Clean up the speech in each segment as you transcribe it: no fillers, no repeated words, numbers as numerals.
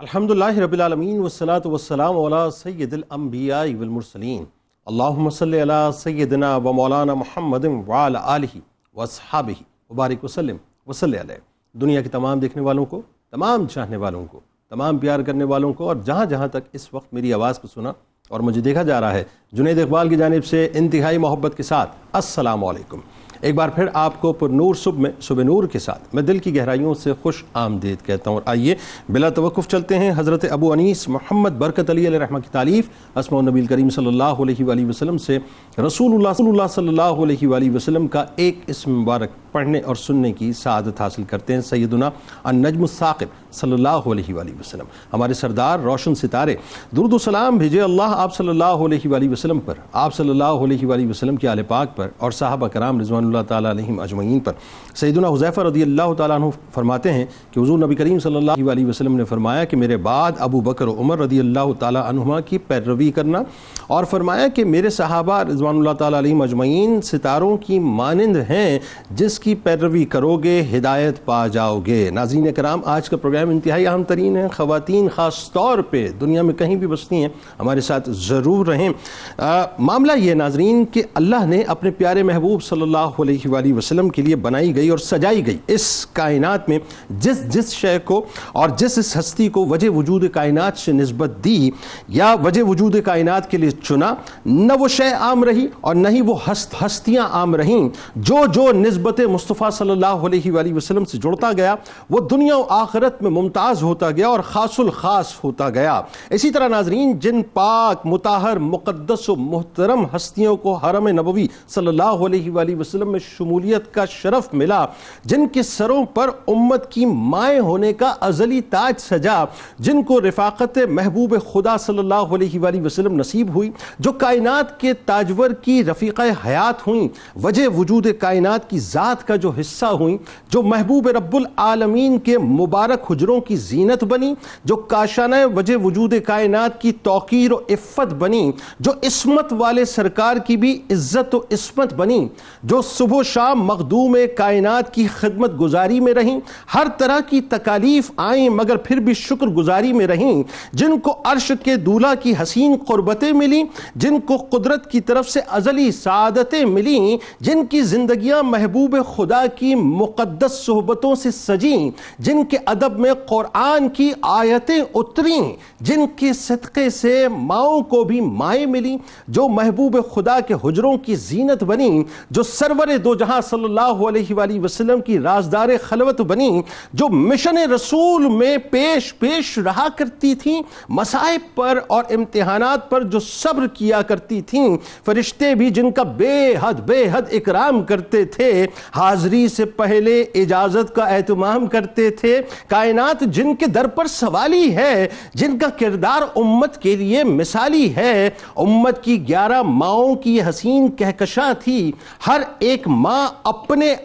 الحمدللہ رب العالمین والصلاة والسلام علی سید الانبیاء والمرسلین اللہم صلی علی سیدنا و مولانا محمد وعلی آلہ واصحابہ وبارک وسلم وصلی علیہ۔ دنیا کے تمام دیکھنے والوں کو، تمام چاہنے والوں کو، تمام پیار کرنے والوں کو، اور جہاں جہاں تک اس وقت میری آواز کو سنا اور مجھے دیکھا جا رہا ہے، جنید اقبال کی جانب سے انتہائی محبت کے ساتھ السلام علیکم۔ ایک بار پھر آپ کو پر نور صبح نور کے ساتھ میں دل کی گہرائیوں سے خوش آمدید کہتا ہوں، اور آئیے بلا توقف چلتے ہیں حضرت ابو انیس محمد برکت علی علیہ رحمہ کی تالیف اسماء النبی کریم صلی اللہ علیہ وآلہ وسلم سے رسول اللہ صلی اللہ علیہ وآلہ وسلم کا ایک اسم مبارک پڑھنے اور سننے کی سعادت حاصل کرتے ہیں۔ سیدنا النجم الثاقب صلی اللہ علیہ وآلہ وسلم، ہمارے سردار روشن ستارے، درود و سلام بھیجے اللہ آپ صلی اللہ علیہ وآلہ وسلم پر، آپ صلی اللہ علیہ وآلہ وسلم کے آل پاک پر، اور صحابہ کرام رضوان اللہ تعالیٰ علیہم اجمعین پر۔ سیدنا حذیفہ رضی اللہ تعالیٰ عنہ فرماتے ہیں کہ حضور نبی کریم صلی اللہ علیہ وسلم نے فرمایا کہ میرے بعد ابو بکر و عمر رضی اللہ تعالیٰ عنہما کی پیروی کرنا، اور فرمایا کہ میرے صحابہ رضوان اللہ تعالیٰ علیہم اجمعین ستاروں کی مانند ہیں، جس کی پیروی کرو گے ہدایت پا جاؤ گے۔ ناظرین کرام، آج کا پروگرام انتہائی اہم ترین ہے، خواتین خاص طور پہ دنیا میں کہیں بھی بستی ہیں ہمارے ساتھ ضرور رہیں۔ معاملہ یہ ناظرین کہ اللہ نے اپنے پیارے محبوب صلی اللہ علیہ وآلہ وسلم کے لیے بنائی گئی اور سجائی گئی اس کائنات میں جس شے کو اور جس ہستی کو وجہ وجود کائنات سے نسبت دی یا وجہ وجود کائنات کے لیے چنا، نہ وہ شے عام رہی اور نہ ہی وہ ہستیاں عام رہیں۔ جو نسبت مصطفیٰ صلی اللہ علیہ وآلہ وسلم سے جڑتا گیا وہ دنیا و آخرت میں ممتاز ہوتا گیا اور خاص الخاص ہوتا گیا۔ اسی طرح ناظرین، جن پاک مطہر مقدس و محترم ہستیوں کو حرم نبوی صلی اللہ علیہ وآلہ وسلم میں شمولیت کا شرف ملا، جن کے سروں پر امت کی مائیں ہونے کا ازلی تاج سجا، جن کو رفاقت محبوب خدا صلی اللہ علیہ وآلہ وسلم نصیب ہوئی، جو کائنات کے تاجور کی رفیقہ حیات ہوئیں، وجہ وجود کائنات کی ذات کا جو حصہ ہوئیں، جو محبوب رب العالمین کے مبارک حجروں کی زینت بنی، جو کاشانہ وجہ وجود کائنات کی توقیر و عفت بنی، جو عصمت والے سرکار کی بھی عزت و عصمت بنی، جو صبح و شام مخدوم کائنات کی خدمت گزاری میں رہیں، ہر طرح کی تکالیف آئیں مگر پھر بھی شکر گزاری میں رہیں، جن کو عرش کے دولہ کی حسین قربتیں ملیں، جن کو قدرت کی طرف سے ازلی سعادتیں ملیں، جن کی زندگیاں محبوب خدا کی مقدس صحبتوں سے سجیں، جن کے ادب میں قرآن کی آیتیں اتریں، جن کے صدقے سے ماؤں کو بھی مائیں ملیں، جو محبوب خدا کے حجروں کی زینت بنی، جو سرور دو جہاں صلی اللہ علیہ وآلہ وسلم کی رازدار خلوت بنی، جو مشن رسول میں پیش رہا کرتی تھیں، مصائب پر اور امتحانات پر جو صبر کیا کرتی تھیں، فرشتے بھی جن کا بے حد اکرام کرتے تھے، حاضری سے پہلے اجازت کا اہتمام کرتے تھے، کائنات جن کے در پر سوالی ہے، جن کا کردار امت کے لیے مثالی ہے، امت کی 11 ماؤں کی حسین کہکشاں تھی، ہر ایک ماں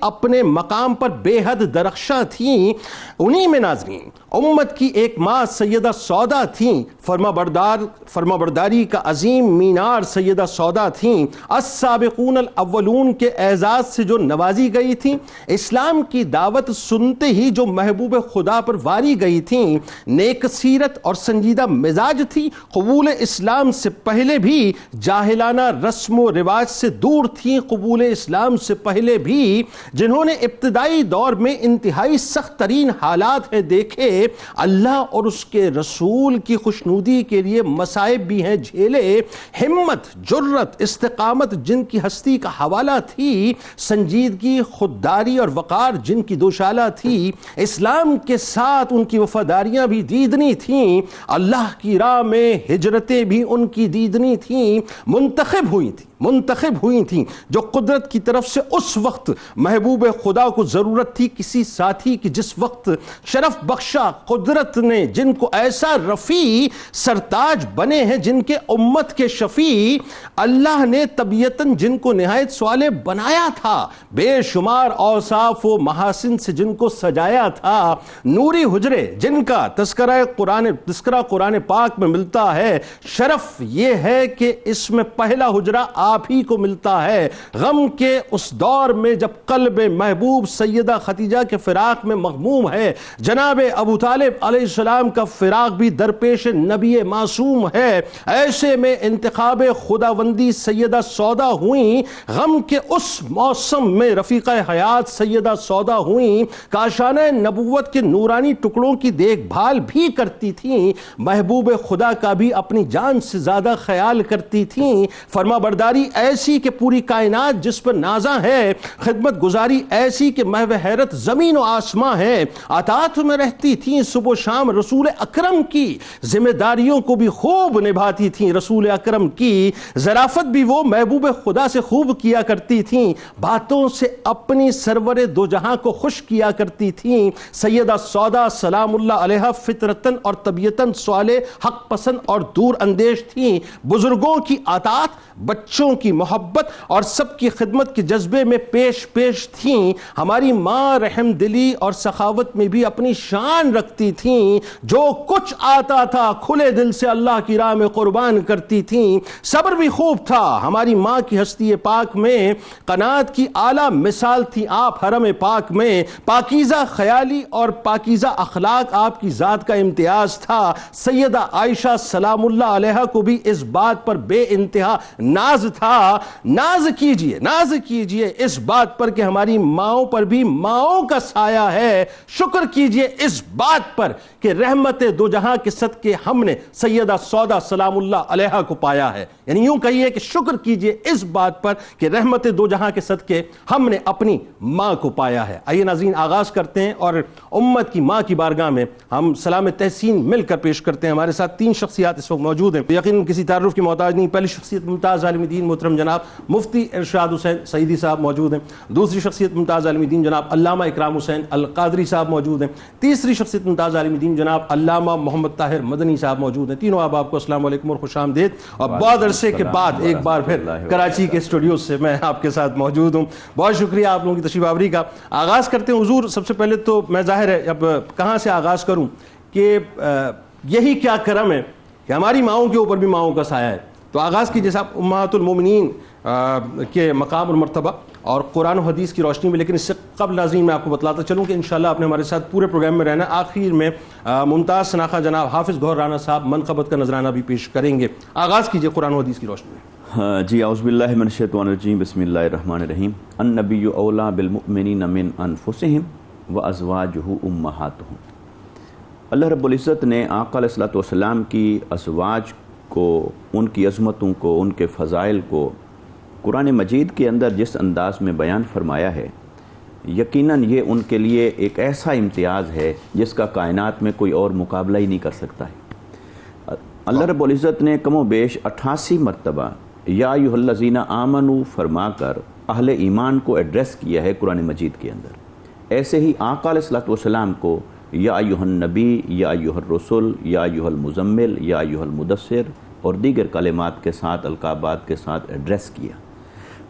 اپنے مقام پر بے حد درخشاں تھیں۔ انہی میں ناظرین امت کی ایک ماں سیدہ سودا تھیں، فرما برداری کا عظیم مینار سیدہ سودا تھیں، السابقون الاولون کے اعزاز سے جو نوازی گئی تھیں، اسلام کی دعوت سنتے ہی جو محبوب خدا پر واری گئی تھیں، نیک سیرت اور سنجیدہ مزاج تھی، قبول اسلام سے پہلے بھی جاہلانہ رسم و رواج سے دور تھیں، قبول اسلام سے پہلے بھی جنہوں نے ابتدائی دور میں انتہائی سخت ترین حالات ہیں دیکھے، اللہ اور اس کے رسول کی خوشنودی کے لیے مصائب بھی ہیں جھیلے، ہمت، جرت، استقامت جن کی ہستی کا حوالہ تھی، سنجیدگی، خودداری اور وقار جن کی دوشالہ تھی، اسلام کے ساتھ ان کی وفاداریاں بھی دیدنی تھیں، اللہ کی راہ میں ہجرتیں بھی ان کی دیدنی تھیں، منتخب ہوئی تھیں جو قدرت کی طرف سے اس وقت محبوب خدا کو ضرورت تھی کسی ساتھی کی، جس وقت شرف بخشا قدرت نے جن کو ایسا رفیع سرتاج بنے ہیں، جن کے امت کے شفیع، اللہ نے طبیعتاً جن کو نہایت صالح بنایا تھا، بے شمار اوصاف و محاسن سے جن کو سجایا تھا، نوری حجرے جن کا تذکرہ قرآن پاک میں ملتا ہے، شرف یہ ہے کہ اس میں پہلا حجرہ آپ ہی کو ملتا ہے، غم کے اس دور میں جب قلب محبوب سیدہ خدیجہ کے فراق میں مغموم ہے، جناب ابو طالب علیہ السلام کا فراق بھی درپیش نبی معصوم ہے، ایسے میں انتخاب خداوندی سیدہ سودا ہوئیں، غم کے اس موسم میں رفیقہ حیات سیدہ سودا ہوئیں، کاشانہ نبوت کے نورانی ٹکڑوں کی دیکھ بھال بھی کرتی تھیں، محبوب خدا کا بھی اپنی جان سے زیادہ خیال کرتی تھیں، فرما برداری ایسی کہ پوری کائنات جس پر نازاں ہے، خدمت گزاری ایسی کہ محو حیرت زمین و آسماں ہے، اطاعت میں رہتی تھیں صبح و شام رسول اکرم کی، ذمہ داریوں کو بھی خوب نبھاتی تھیں رسول اکرم کی، ظرافت بھی وہ محبوب خدا سے خوب کیا کرتی تھیں، باتوں سے اپنی سرور دو جہاں کو خوش کیا کرتی تھیں، سیدہ سودا سلام اللہ علیہا فطرتاً اور طبیعتاً صالح حق پسند اور دور اندیش تھیں، بزرگوں کی اطاعت، بچوں کی محبت اور سب کی خدمت کے جذبے میں پیش تھیں، ہماری ماں رحم دلی اور سخاوت میں بھی اپنی شان رکھتی تھیں، جو کچھ آتا تھا کھلے دل سے اللہ کی راہ میں قربان کرتی تھیں، صبر بھی خوب تھا، ہماری ماں کی ہستی پاک میں قناعت کی اعلیٰ مثال تھی آپ حرم پاک میں، پاکیزہ خیالی اور پاکیزہ اخلاق آپ کی ذات کا امتیاز تھا، سیدہ عائشہ سلام اللہ علیہا کو بھی اس بات پر بے انتہا ناز تھا، ناز کیجئے اس بات پر کہ ہماری ماؤں پر بھی ماؤں کا سایہ ہے، شکر کیجئے اس بات پر کہ رحمت دو جہاں کے صدقے ہم نے سیدہ سودا سلام اللہ علیہا کو پایا ہے، یعنی یوں کہیے کہ شکر کیجئے اس بات پر کہ رحمت دو جہاں کے صدقے ہم نے اپنی ماں کو پایا ہے۔ آئیے ناظرین آغاز کرتے ہیں اور امت کی ماں کی بارگاہ میں ہم سلام تحسین مل کر پیش کرتے ہیں۔ ہمارے ساتھ 3 شخصیات اس وقت موجود ہیں، یقیناً کسی تعارف کی محتاج نہیں۔ پہلی شخصیت ممتاز عالم دین محترم جناب مفتی ارشاد حسین سعیدی صاحب موجود ہیں، دوسری شخصیت ممتاز عالم دین جناب علامہ اکرام حسین القادری صاحب موجود ہیں، تیسری شخصیت ممتاز عالم دین جناب علامہ محمد طاہر مدنی صاحب موجود ہیں۔ تینوں آپ کو السلام علیکم اور خوش آمدید، اور بہت عرصے کے بعد ایک بار پھر کراچی کے اسٹوڈیو سے میں آپ کے ساتھ موجود ہوں۔ بہت شکریہ آپ لوگوں کی تشریف آوری کا۔ آغاز کرتے ہیں حضور، سب سے پہلے تو میں ظاہر ہے اب کہاں سے آغاز کروں کہ یہی کیا کرم ہے کہ ہماری ماؤں کے اوپر بھی ماؤں کا سایہ ہے، تو آغاز کیجیے صاحب امہات المومنین کے مقام اور مرتبہ اور قرآن و حدیث کی روشنی میں۔ لیکن اس سے قبل ناظرین میں آپ کو بتلاتا چلوں کہ انشاءاللہ آپ نے ہمارے ساتھ پورے پروگرام میں رہنا، آخر میں ممتاز شناخہ جناب حافظ گوہر رانا صاحب منقبت کا نذرانہ بھی پیش کریں گے۔ آغاز کیجیے قرآن و حدیث کی روشنی میں۔ جی اعوذ باللہ من الشیطان الرجیم، بسم اللہ الرحمن الرحیم۔ النبی اولیٰ بالمؤمنین من انفسہم وازواجہ امہاتہم۔ اللہ رب العزت نے آقا علیہ الصلوۃ والسلام کی ازواج کو، ان کی عظمتوں کو، ان کے فضائل کو قرآن مجید کے اندر جس انداز میں بیان فرمایا ہے، یقیناً یہ ان کے لیے ایک ایسا امتیاز ہے جس کا کائنات میں کوئی اور مقابلہ ہی نہیں کر سکتا ہے۔ اللہ رب العزت نے کم و بیش 88 مرتبہ یا ایھا الذین آمنوا فرما کر اہل ایمان کو ایڈریس کیا ہے قرآن مجید کے اندر۔ ایسے ہی آقا علیہ الصلوۃ والسلام کو یا ایھا النبی، یا ایھا الرسول، یا ایھا المزمل، یا ایھا المدثر اور دیگر کلمات کے ساتھ، القابات کے ساتھ ایڈریس کیا۔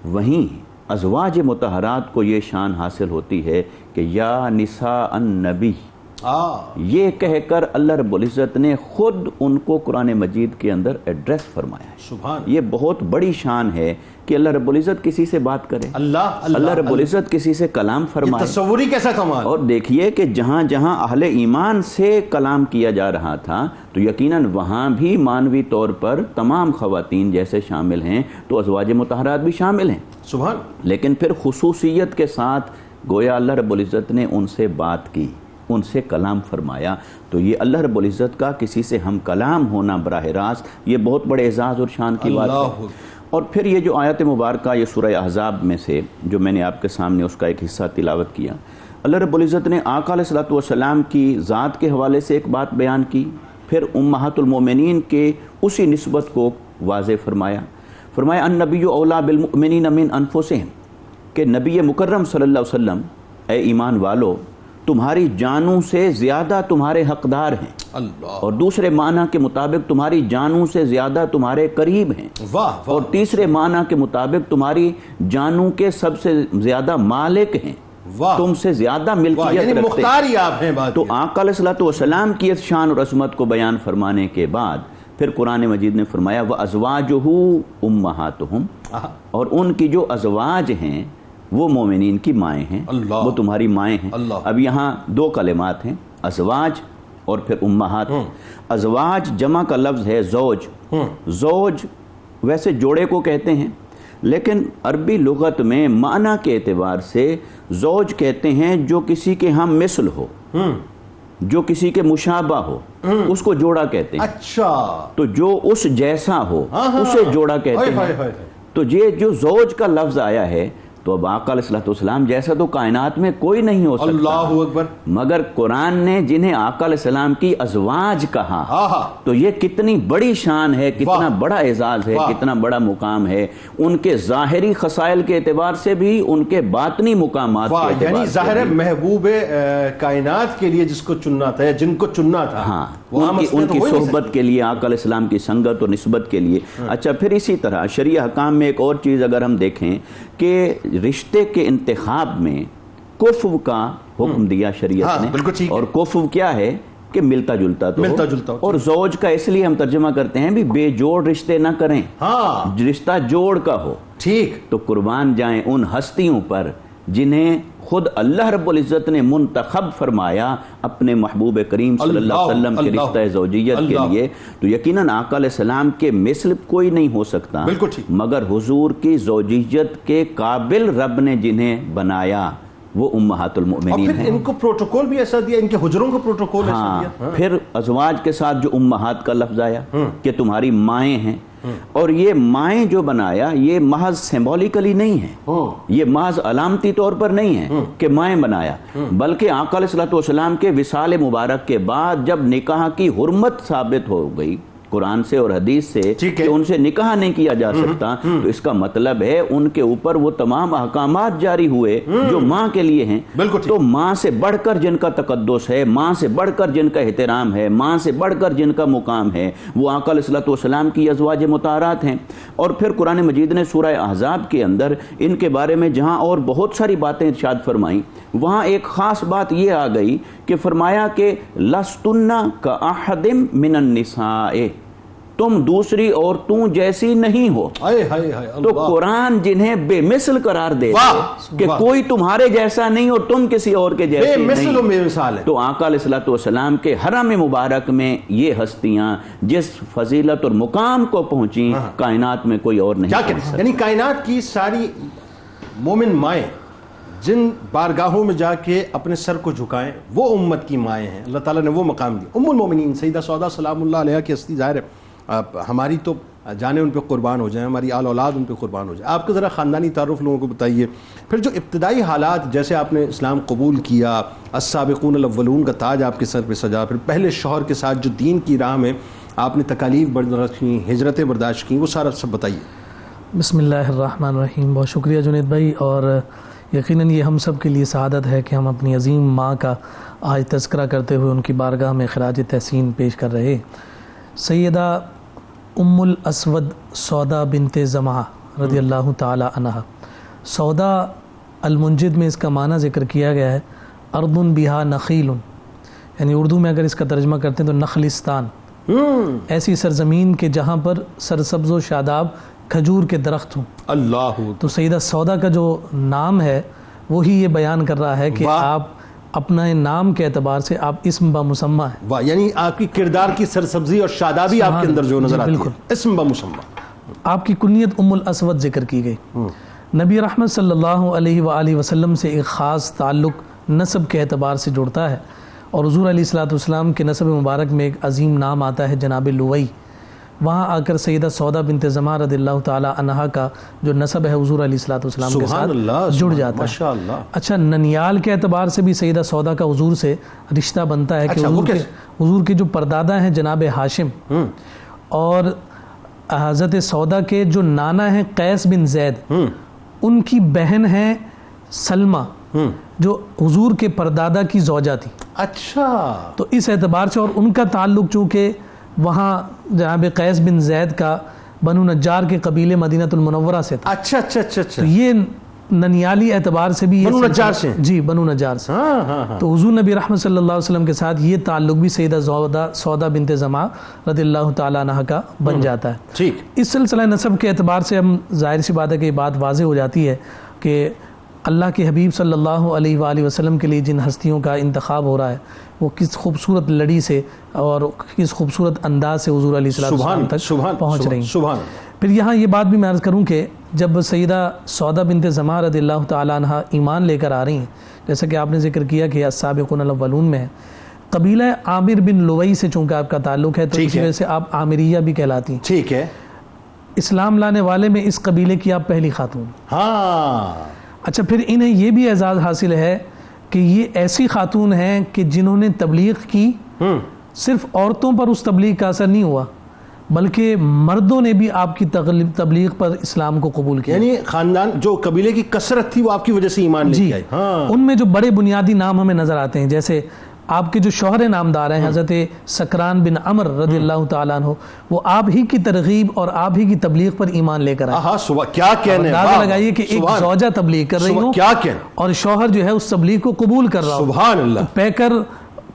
وہیں ازواج مطہرات کو یہ شان حاصل ہوتی ہے کہ یا نساء النبی، یہ کہہ کر اللہ رب العزت نے خود ان کو قرآن مجید کے اندر ایڈریس فرمایا ہے۔ سبحان، یہ بہت بڑی شان ہے کہ اللہ رب العزت کسی سے بات کرے، اللہ رب العزت کسی سے کلام فرمائے۔ تصوری کیسا کمال! اور دیکھیے کہ جہاں جہاں اہل ایمان سے کلام کیا جا رہا تھا تو یقیناً وہاں بھی مانوی طور پر تمام خواتین جیسے شامل ہیں تو ازواج مطہرات بھی شامل ہیں۔ سبحان، لیکن پھر خصوصیت کے ساتھ گویا اللہ رب العزت نے ان سے بات کی، ان سے کلام فرمایا، تو یہ اللہ رب العزت کا کسی سے ہم کلام ہونا براہ راست یہ بہت بڑے اعزاز اور شان کی بات ہے۔ اور پھر یہ جو آیت مبارکہ یہ سورہ احزاب میں سے جو میں نے آپ کے سامنے اس کا ایک حصہ تلاوت کیا، اللہ رب العزت نے آقا علیہ الصلوۃ والسلام کی ذات کے حوالے سے ایک بات بیان کی، پھر امہات المومنین کے اسی نسبت کو واضح فرمایا النبی اولیٰ بالمؤمنین من انفسہم، کہ نبی مکرم صلی اللہ علیہ وسلم اے ایمان والو تمہاری جانوں سے زیادہ تمہارے حقدار ہیں، اور دوسرے معنی کے مطابق تمہاری جانوں سے زیادہ تمہارے قریب ہیں، اور تیسرے معنی کے مطابق تمہاری جانوں کے سب سے زیادہ مالک ہیں، تم سے زیادہ ملکیت رکھتے ہیں۔ تو آقا علیہ الصلوۃ والسلام کی اس شان اور عظمت کو بیان فرمانے کے بعد پھر قرآن مجید نے فرمایا وَأَزْوَاجُهُ أُمَّهَاتُهُمْ، اور ان کی جو ازواج ہیں وہ مومنین کی مائیں ہیں، اللہ، وہ تمہاری مائیں ہیں۔ اللہ۔ اب یہاں دو کلمات ہیں، ازواج اور پھر امہات۔ ازواج جمع کا لفظ ہے زوج۔ زوج ویسے جوڑے کو کہتے ہیں، لیکن عربی لغت میں معنی کے اعتبار سے زوج کہتے ہیں جو کسی کے ہم مثل ہو، جو کسی کے مشابہ ہو، اس کو جوڑا کہتے ہیں۔ اچھا، تو جو اس جیسا ہو اسے جوڑا کہتے ہیں۔ تو یہ جو زوج کا لفظ آیا ہے، تو اب آقا علیہ الصلوۃ والسلام جیسا تو کائنات میں کوئی نہیں ہو سکتا۔ اللہ اکبر۔ مگر قرآن نے جنہیں آقا علیہ السلام کی ازواج کہا، تو یہ کتنی بڑی شان ہے، کتنا بڑا اعزاز ہے، کتنا بڑا مقام ہے، ان کے ظاہری خصائل کے اعتبار سے بھی، ان کے باطنی مقامات کے اعتبار سے بھی۔ یعنی ظاہر ہے محبوب کائنات کے لیے جس کو چننا تھا، جن کو چننا تھا، ہاں، ان کی صحبت کے لیے، آقا علیہ السلام کی سنگت اور نسبت کے لیے۔ اچھا، پھر اسی طرح شرعی حکام میں ایک اور چیز اگر ہم دیکھیں کہ رشتے کے انتخاب میں کفو کا حکم دیا شریعت نے، اور کفو کیا ہے کہ ملتا جلتا تو ہو، اور زوج کا اس لیے ہم ترجمہ کرتے ہیں بھی بے جوڑ رشتے نہ کریں، رشتہ جوڑ کا ہو۔ ٹھیک، تو قربان جائیں ان ہستیوں پر جنہیں خود اللہ رب العزت نے منتخب فرمایا اپنے محبوب کریم صلی اللہ علیہ وسلم کے رشتہ زوجیت کے لیے۔ تو یقیناً آقا علیہ السلام کے مثل کوئی نہیں ہو سکتا، مگر حضور کی زوجیت کے قابل رب نے جنہیں بنایا وہ امہات المؤمنین ہیں۔ اور پھر ان کو پروٹوکول بھی ایسا دیا، ان کے حجروں کو پروٹوکول ایسا دیا۔ پھر ازواج کے ساتھ جو امہات کا لفظ آیا کہ تمہاری مائیں ہیں، اور یہ مائیں جو بنایا یہ محض سمبولیکلی نہیں ہے، یہ محض علامتی طور پر نہیں ہے کہ مائیں بنایا، بلکہ آقا علیہ الصلوۃ والسلام کے وصال مبارک کے بعد جب نکاح کی حرمت ثابت ہو گئی قرآن سے اور حدیث سے کہ ان سے نکاح نہیں کیا جا سکتا، تو اس کا مطلب ہے ان کے اوپر وہ تمام احکامات جاری ہوئے جو ماں کے لیے ہیں۔ تو ماں سے بڑھ کر جن کا تقدس ہے، ماں سے بڑھ کر جن کا احترام ہے، ماں سے بڑھ کر جن کا مقام ہے، وہ آقا علیہ الصلوۃ والسلام کی ازواج مطہرات ہیں۔ اور پھر قرآن مجید نے سورہ احزاب کے اندر ان کے بارے میں جہاں اور بہت ساری باتیں ارشاد فرمائیں، وہاں ایک خاص بات یہ آ گئی کہ فرمایا کہ لستن کاحد من النساء، تم دوسری عورتوں جیسی نہیں ہو۔ تو قرآن جنہیں بے مثل قرار دے کہ کوئی تمہارے جیسا نہیں اور تم کسی اور کے جیسے نہیں، تو آقا علیہ الصلوۃ والسلام کے حرم مبارک میں یہ ہستیاں جس فضیلت اور مقام کو پہنچیں کائنات میں کوئی اور نہیں۔ یعنی کائنات کی ساری مومن مائیں جن بارگاہوں میں جا کے اپنے سر کو جھکائیں وہ امت کی مائیں ہیں، اللہ تعالیٰ نے وہ مقام دیا۔ ام المومنین سیدہ سودا سلام اللہ علیہا کی ہستی ظاہر ہے ہماری تو جانے ان پہ قربان ہو جائیں، ہماری آل اولاد ان پہ قربان ہو جائے۔ آپ کا ذرا خاندانی تعارف لوگوں کو بتائیے، پھر جو ابتدائی حالات، جیسے آپ نے اسلام قبول کیا، السابقون الاولون کا تاج آپ کے سر پہ سجا، پھر پہلے شوہر کے ساتھ جو دین کی راہ میں آپ نے تکالیف برداشت کی، ہجرتیں برداشت کی، وہ سارا سب بتائیے۔ بسم اللہ الرحمن الرحیم۔ بہت شکریہ جنید بھائی، اور یقیناً یہ ہم سب کے لیے سعادت ہے کہ ہم اپنی عظیم ماں کا آج تذکرہ کرتے ہوئے ان کی بارگاہ میں خراج تحسین پیش کر رہے۔ سیدہ ام الاسود سودا بنت زمعہ رضی اللہ تعالی عنہ، سودا المنجد میں اس کا معنی ذکر کیا گیا ہے ارض بہا نخیل، یعنی اردو میں اگر اس کا ترجمہ کرتے ہیں تو نخلستان، ایسی سرزمین کے جہاں پر سرسبز و شاداب کھجور کے درخت ہوں۔ اللہ، تو سیدہ سودا کا جو نام ہے وہی یہ بیان کر رہا ہے کہ آپ اپنا نام کے اعتبار سے آپ اسم بمسمہ ہیں۔ واہ، یعنی آپ کی کردار کی سرسبزی اور شادابی آپ کے اندر جو نظر آتی ہے، اسم بمسمہ۔ آپ کی کنیت ام الاسود ذکر کی گئی۔ نبی رحمت صلی اللہ علیہ وآلہ وسلم سے ایک خاص تعلق نسب کے اعتبار سے جڑتا ہے، اور حضور علیہ الصلوۃ والسلام کے نسب مبارک میں ایک عظیم نام آتا ہے جناب لوئی۔ وہاں آ کر سیدہ سودا بنت زمعہ رضی اللہ تعالی عنہا کا جو نسب ہے حضور علیہ الصلوۃ والسلام کے ساتھ جڑ جاتا ہے۔ اچھا، ننیال کے اعتبار سے بھی سیدہ سودا کا حضور سے رشتہ بنتا ہے کہ حضور کے جو پردادا ہیں جناب ہاشم، اور حضرت سودا کے جو نانا ہیں قیس بن زید، ان کی بہن ہے سلمہ جو حضور کے پردادا کی زوجہ تھی۔ اچھا، تو اس اعتبار سے، اور ان کا تعلق چونکہ وہاں جناب قیس بن زید کا بنو نجار کے قبیلے مدینہ المنورہ سے تھا۔ اچھا اچھا اچھا اچھا، یہ ننیالی اعتبار سے بھی بنو نجار سے، جی بنو نجار سے۔ تو حضور نبی رحمت صلی اللہ علیہ وسلم کے ساتھ یہ تعلق بھی سیدہ سودا بنت زمعہ رضی اللہ تعالیٰ عنہ کا بن جاتا ہے۔ ٹھیک، اس سلسلہ نسب کے اعتبار سے ہم ظاہر سی بات ہے کہ یہ بات واضح ہو جاتی ہے کہ اللہ کے حبیب صلی اللہ علیہ وآلہ وسلم کے لیے جن ہستیوں کا انتخاب ہو رہا ہے وہ کس خوبصورت لڑی سے اور کس خوبصورت انداز سے حضور علیہ السلام تک پہنچ رہی ہیں. پھر یہاں یہ بات بھی میں عرض کروں کہ جب سیدہ سودا بنت زمعہ رضی اللہ تعالیٰ عنہ ایمان لے کر آ رہی ہیں، جیسا کہ آپ نے ذکر کیا کہ السابقون الاولون میں ہے، قبیلہ عامر بن لوئی سے چونکہ آپ کا تعلق ہے تو اس وجہ سے آپ عامریہ بھی کہلاتی ہیں. ٹھیک ہے. اسلام لانے والے میں اس قبیلے کی آپ پہلی خاتون. ہاں. اچھا، پھر انہیں یہ بھی اعزاز حاصل ہے کہ یہ ایسی خاتون ہیں کہ جنہوں نے تبلیغ کی. صرف عورتوں پر اس تبلیغ کا اثر نہیں ہوا بلکہ مردوں نے بھی آپ کی تبلیغ پر اسلام کو قبول کیا. یعنی خاندان جو قبیلے کی کثرت تھی وہ آپ کی وجہ سے ایمان لے کے آئی. ان میں جو بڑے بنیادی نام ہمیں نظر آتے ہیں، جیسے آپ کے جو شوہر نامدار ہیں حضرت سکران بن عمر رضی اللہ تعالیٰ عنہ، وہ آپ ہی کی ترغیب اور آپ ہی کی تبلیغ پر ایمان لے کر آئے. کیا کہنے، اندازہ لگائیے کہ ایک زوجہ تبلیغ کر رہی ہوں اور شوہر جو ہے اس تبلیغ کو قبول کر رہا ہوں. سبحان اللہ. پیکر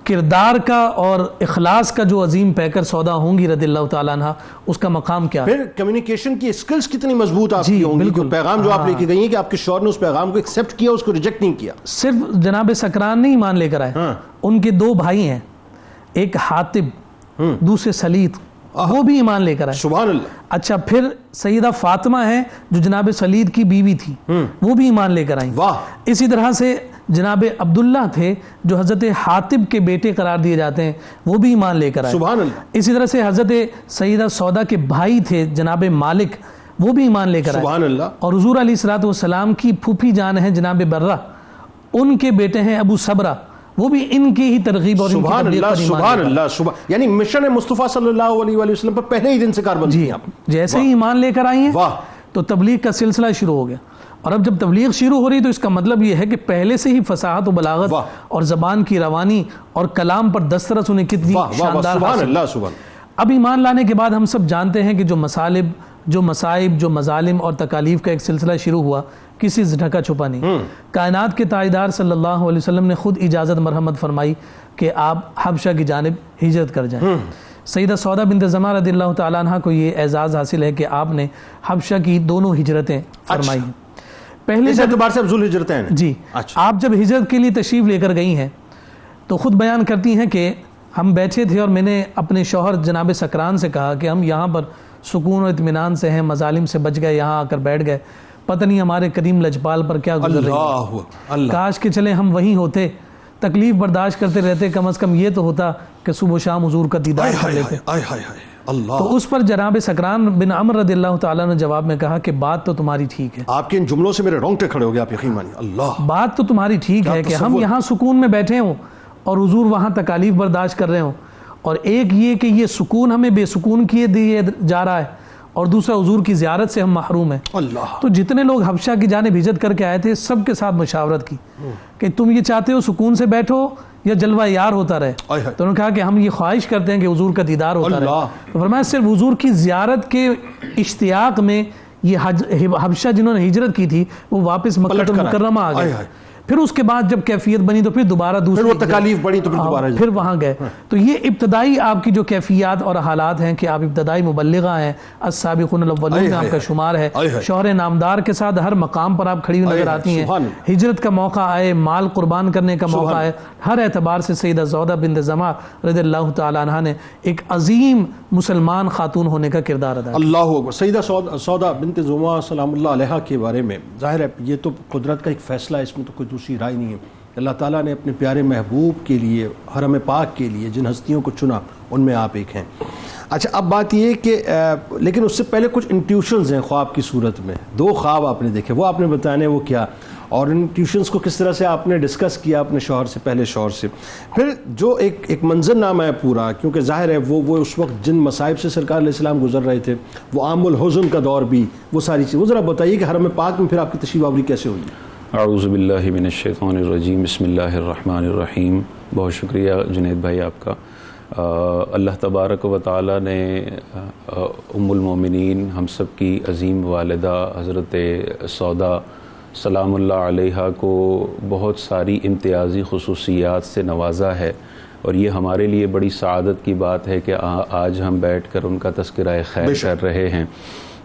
کردار کا اور اخلاص کا جو عظیم پیکر سودا ہوں گی رضی اللہ تعالیٰ عنہ، اس کا مقام کیا ہے. پھر کمیونیکیشن کی اسکلز کتنی مضبوط آپ کی ہوں گی. پیغام جو آپ لے کے گئی ہیں کہ آپ کے شوہر نے اس پیغام کو ایکسیپٹ کیا، اس کو ریجیکٹ نہیں کیا. صرف جناب سکران نہیں ایمان لے کر آئے، ان کے دو بھائی ہیں، ایک حاتب دوسرے سلیط، وہ بھی ایمان لے کر آئے. سبحان اللہ. اچھا، پھر سیدہ فاطمہ ہیں جو جناب سلیط کی بیوی تھی، وہ بھی ایمان لے کر آئیں. اسی طرح سے جناب عبداللہ تھے جو حضرت حاتب کے بیٹے قرار دیے جاتے ہیں، وہ بھی ایمان لے کر آئے. سبحان اللہ. اسی طرح سے حضرت سیدہ سودا کے بھائی تھے جناب مالک، وہ بھی ایمان لے کر آئے. سبحان اللہ. اور حضور علیہ الصلوۃ والسلام کی پھوپھی جان ہیں جناب برہ، ان کے بیٹے ہیں ابو صبرہ، وہ بھی ان کی ہی ترغیب اور سبحان اللہ. سبحان اللہ. یعنی مشن مصطفیٰ صلی اللہ علیہ وآلہ وسلم پر پہلے ہی دن سے کاربند جی آپ جیسے ہی ایمان لے کر آئی ہیں تو تبلیغ کا سلسلہ شروع ہو گیا. اور اب جب تبلیغ شروع ہو رہی تو اس کا مطلب یہ ہے کہ پہلے سے ہی فصاحت و بلاغت اور زبان کی روانی اور کلام پر دسترس انہیں کتنی شاندار حاصل. اب ایمان لانے کے بعد ہم سب جانتے ہیں کہ جو مصالب، جو مصائب، جو مظالم اور تکالیف کا ایک سلسلہ شروع ہوا، کسی سے ڈھکا چھپا نہیں. کائنات کے تاجدار صلی اللہ علیہ وسلم نے خود اجازت مرحمت فرمائی کہ آپ حبشہ کی جانب ہجرت کر جائیں. سیدہ سودا بنت زمعہ رضی اللہ تعالیٰ عنہ کو یہ اعزاز حاصل ہے کہ آپ نے حبشہ کی دونوں ہجرتیں فرمائی ہیں. پہلے اس اعتبار سے افضل ہجرتیں ہیں. جی، آپ جب ہجرت کے لیے تشریف لے کر گئی ہیں تو خود بیان کرتی ہیں کہ ہم بیٹھے تھے اور میں نے اپنے شوہر جناب سکران سے کہا کہ ہم یہاں پر سکون و اطمینان سے ہیں، مظالم سے بچ گئے، یہاں آ کر بیٹھ گئے، پتہ نہیں ہمارے کریم لجپال پر کیا گزر رہی ہے. کاش کہ چلے ہم وہیں ہوتے، تکلیف برداشت کرتے رہتے، کم از کم یہ تو ہوتا کہ صبح و شام حضور کا دیدار کر لیتے. تو اس پر جناب سکران بن عمر رضی اللہ تعالیٰ نے جواب میں کہا کہ بات تو تمہاری ٹھیک ہے. آپ کے ان جملوں سے میرے رونگٹے کھڑے ہو گئے، آپ یقین مانیے. اللہ، بات تو تمہاری ٹھیک ہے کہ ہم یہاں سکون میں بیٹھے ہوں اور حضور وہاں تکالیف برداشت کر رہے ہوں، اور ایک یہ کہ یہ سکون ہمیں بے سکون کیے دیے جا رہا ہے، اور دوسرا حضور کی زیارت سے ہم محروم ہیں. اللہ. تو جتنے لوگ حبشہ کی جانب ہجرت کر کے آئے تھے سب کے ساتھ مشاورت کی کہ تم یہ چاہتے ہو سکون سے بیٹھو یا جلوہ یار ہوتا رہے. تو انہوں نے کہا کہ ہم یہ خواہش کرتے ہیں کہ حضور کا دیدار ہوتا رہے. تو فرمایا صرف حضور کی زیارت کے اشتیاق میں یہ حبشہ جنہوں نے ہجرت کی تھی وہ واپس مکہ المکرمہ آ گئے. پھر اس کے بعد جب کیفیت بنی تو پھر دوبارہ دوسری تکالیف بڑی تو پھر وہاں گئے. تو یہ ابتدائی آپ کی جو کیفیات اور حالات ہیں کہ آپ ابتدائی مبلغہ ہیں، السابقون الاولون میں آپ کا شمار ہے، شوہر نامدار کے ساتھ ہر مقام پر آپ کھڑی ہوئی نظر آتی ہیں. ہجرت کا موقع آئے، مال قربان کرنے کا موقع آئے، ہر اعتبار سے سیدہ سودا بنت زمعہ رضی اللہ تعالیٰ عنہ نے ایک عظیم مسلمان خاتون ہونے کا کردار ادا کیا. اللہ اکبر. سیدہ سودا بنت زمعہ سلام اللہ علیہا کے بارے میں ظاہر ہے یہ تو قدرت کا ایک فیصلہ ہے، اس میں تو کوئی دوسری رائے نہیں ہے. اللہ تعالیٰ نے اپنے پیارے محبوب کے لیے، حرم پاک کے لیے جن ہستیوں کو چنا ان میں آپ ایک ہیں. اچھا، اب بات یہ کہ لیکن اس سے پہلے کچھ انٹیوشنز ہیں خواب کی صورت میں. 2 خواب آپ نے دیکھے، وہ آپ نے بتانے وہ کیا، اور ان ٹیوشنز کو کس طرح سے آپ نے ڈسکس کیا اپنے شوہر سے، پہلے شوہر سے. پھر جو ایک منظر نامہ ہے پورا، کیونکہ ظاہر ہے وہ اس وقت جن مصائب سے سرکار علیہ السلام گزر رہے تھے، وہ عام الحزن کا دور بھی، وہ ساری چیز، وہ ذرا بتائیے کہ حرم پاک میں پھر آپ کی تشریف آوری کیسے ہوئی. اعوذ باللہ من الشیطان الرجیم، بسم اللہ الرحمن الرحیم. بہت شکریہ جنید بھائی آپ کا. اللہ تبارک و تعالیٰ نے ام المومنین ہم سب کی عظیم والدہ حضرت سودا سلام اللہ علیہا کو بہت ساری امتیازی خصوصیات سے نوازا ہے، اور یہ ہمارے لیے بڑی سعادت کی بات ہے کہ آج ہم بیٹھ کر ان کا تذکرہ خیر کر رہے ہیں.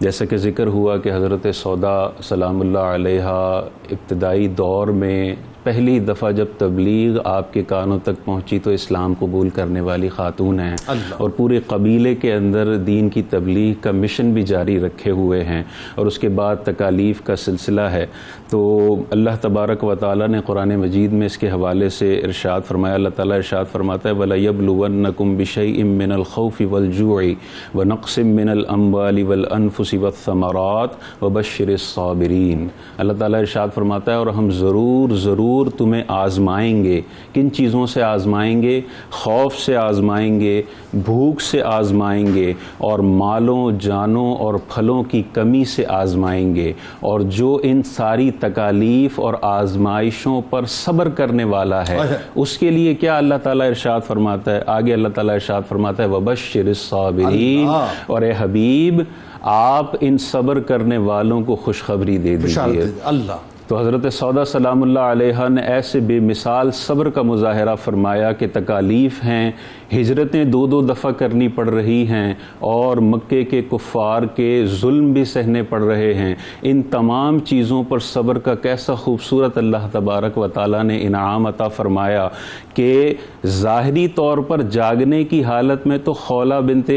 جیسا کہ ذکر ہوا کہ حضرت سودا سلام اللہ علیہا ابتدائی دور میں پہلی دفعہ جب تبلیغ آپ کے کانوں تک پہنچی تو اسلام قبول کرنے والی خاتون ہیں اور پورے قبیلے کے اندر دین کی تبلیغ کا مشن بھی جاری رکھے ہوئے ہیں، اور اس کے بعد تکالیف کا سلسلہ ہے۔ تو اللہ تبارک و تعالیٰ نے قرآن مجید میں اس کے حوالے سے ارشاد فرمایا، اللہ تعالیٰ ارشاد فرماتا ہے وَلَيَبْلُوَنَّكُمْ بِشَيْءٍ مِّنَ الْخَوْفِ وَالْجُوعِ وَنَقْصٍ مِّنَ الْأَمْوَالِ وَالْأَنفُسِ وَالثَّمَرَاتِ وَبَشِّرِ الصَّابِرِينَ۔ اللہ تعالیٰ ارشاد فرماتا ہے اور ہم ضرور تمہیں آزمائیں گے۔ کن چیزوں سے آزمائیں گے؟ خوف سے آزمائیں گے، بھوک سے آزمائیں گے، اور مالوں جانوں اور پھلوں کی کمی سے آزمائیں گے، اور جو ان ساری تکالیف اور آزمائشوں پر صبر کرنے والا ہے اس کے لیے کیا اللہ تعالیٰ ارشاد فرماتا ہے؟ آگے اللہ تعالیٰ ارشاد فرماتا ہے وَبَشِّرِ الصَّابِرِينَ، اور اے حبیب آپ ان صبر کرنے والوں کو خوشخبری دے دیجیے۔ اللہ تو حضرت سودا سلام اللہ علیہ نے ایسے بے مثال صبر کا مظاہرہ فرمایا کہ تکالیف ہیں، ہجرتیں 2 دفعہ کرنی پڑ رہی ہیں، اور مکے کے کفار کے ظلم بھی سہنے پڑ رہے ہیں، ان تمام چیزوں پر صبر کا کیسا خوبصورت اللہ تبارک و تعالیٰ نے انعام عطا فرمایا کہ ظاہری طور پر جاگنے کی حالت میں تو خولہ بنت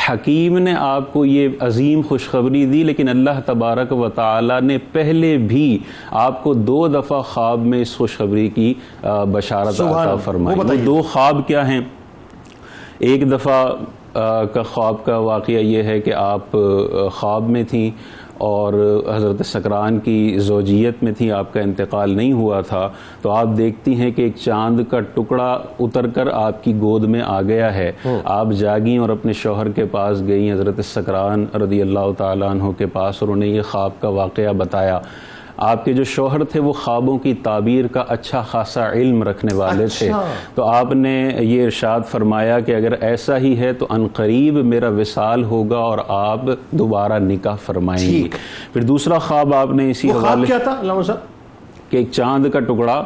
حکیم نے آپ کو یہ عظیم خوشخبری دی، لیکن اللہ تبارک و تعالیٰ نے پہلے بھی آپ کو 2 دفعہ خواب میں اس خوشخبری کی بشارت عطا فرمائی۔ وہ 2 خواب کیا ہیں؟ ایک دفعہ کا خواب کا واقعہ یہ ہے کہ آپ خواب میں تھیں اور حضرت سکران کی زوجیت میں تھی، آپ کا انتقال نہیں ہوا تھا، تو آپ دیکھتی ہیں کہ ایک چاند کا ٹکڑا اتر کر آپ کی گود میں آ گیا ہے۔ آپ جاگیں اور اپنے شوہر کے پاس گئیں، حضرت سکران رضی اللہ تعالیٰ عنہ کے پاس، اور انہیں یہ خواب کا واقعہ بتایا۔ آپ کے جو شوہر تھے وہ خوابوں کی تعبیر کا اچھا خاصا علم رکھنے والے تھے، تو آپ نے یہ ارشاد فرمایا کہ اگر ایسا ہی ہے تو عنقریب میرا وصال ہوگا اور آپ دوبارہ نکاح فرمائیں گے۔ پھر دوسرا خواب آپ نے اسی حوالے کیا تھا علامہ صاحب؟ کہ ایک چاند کا ٹکڑا،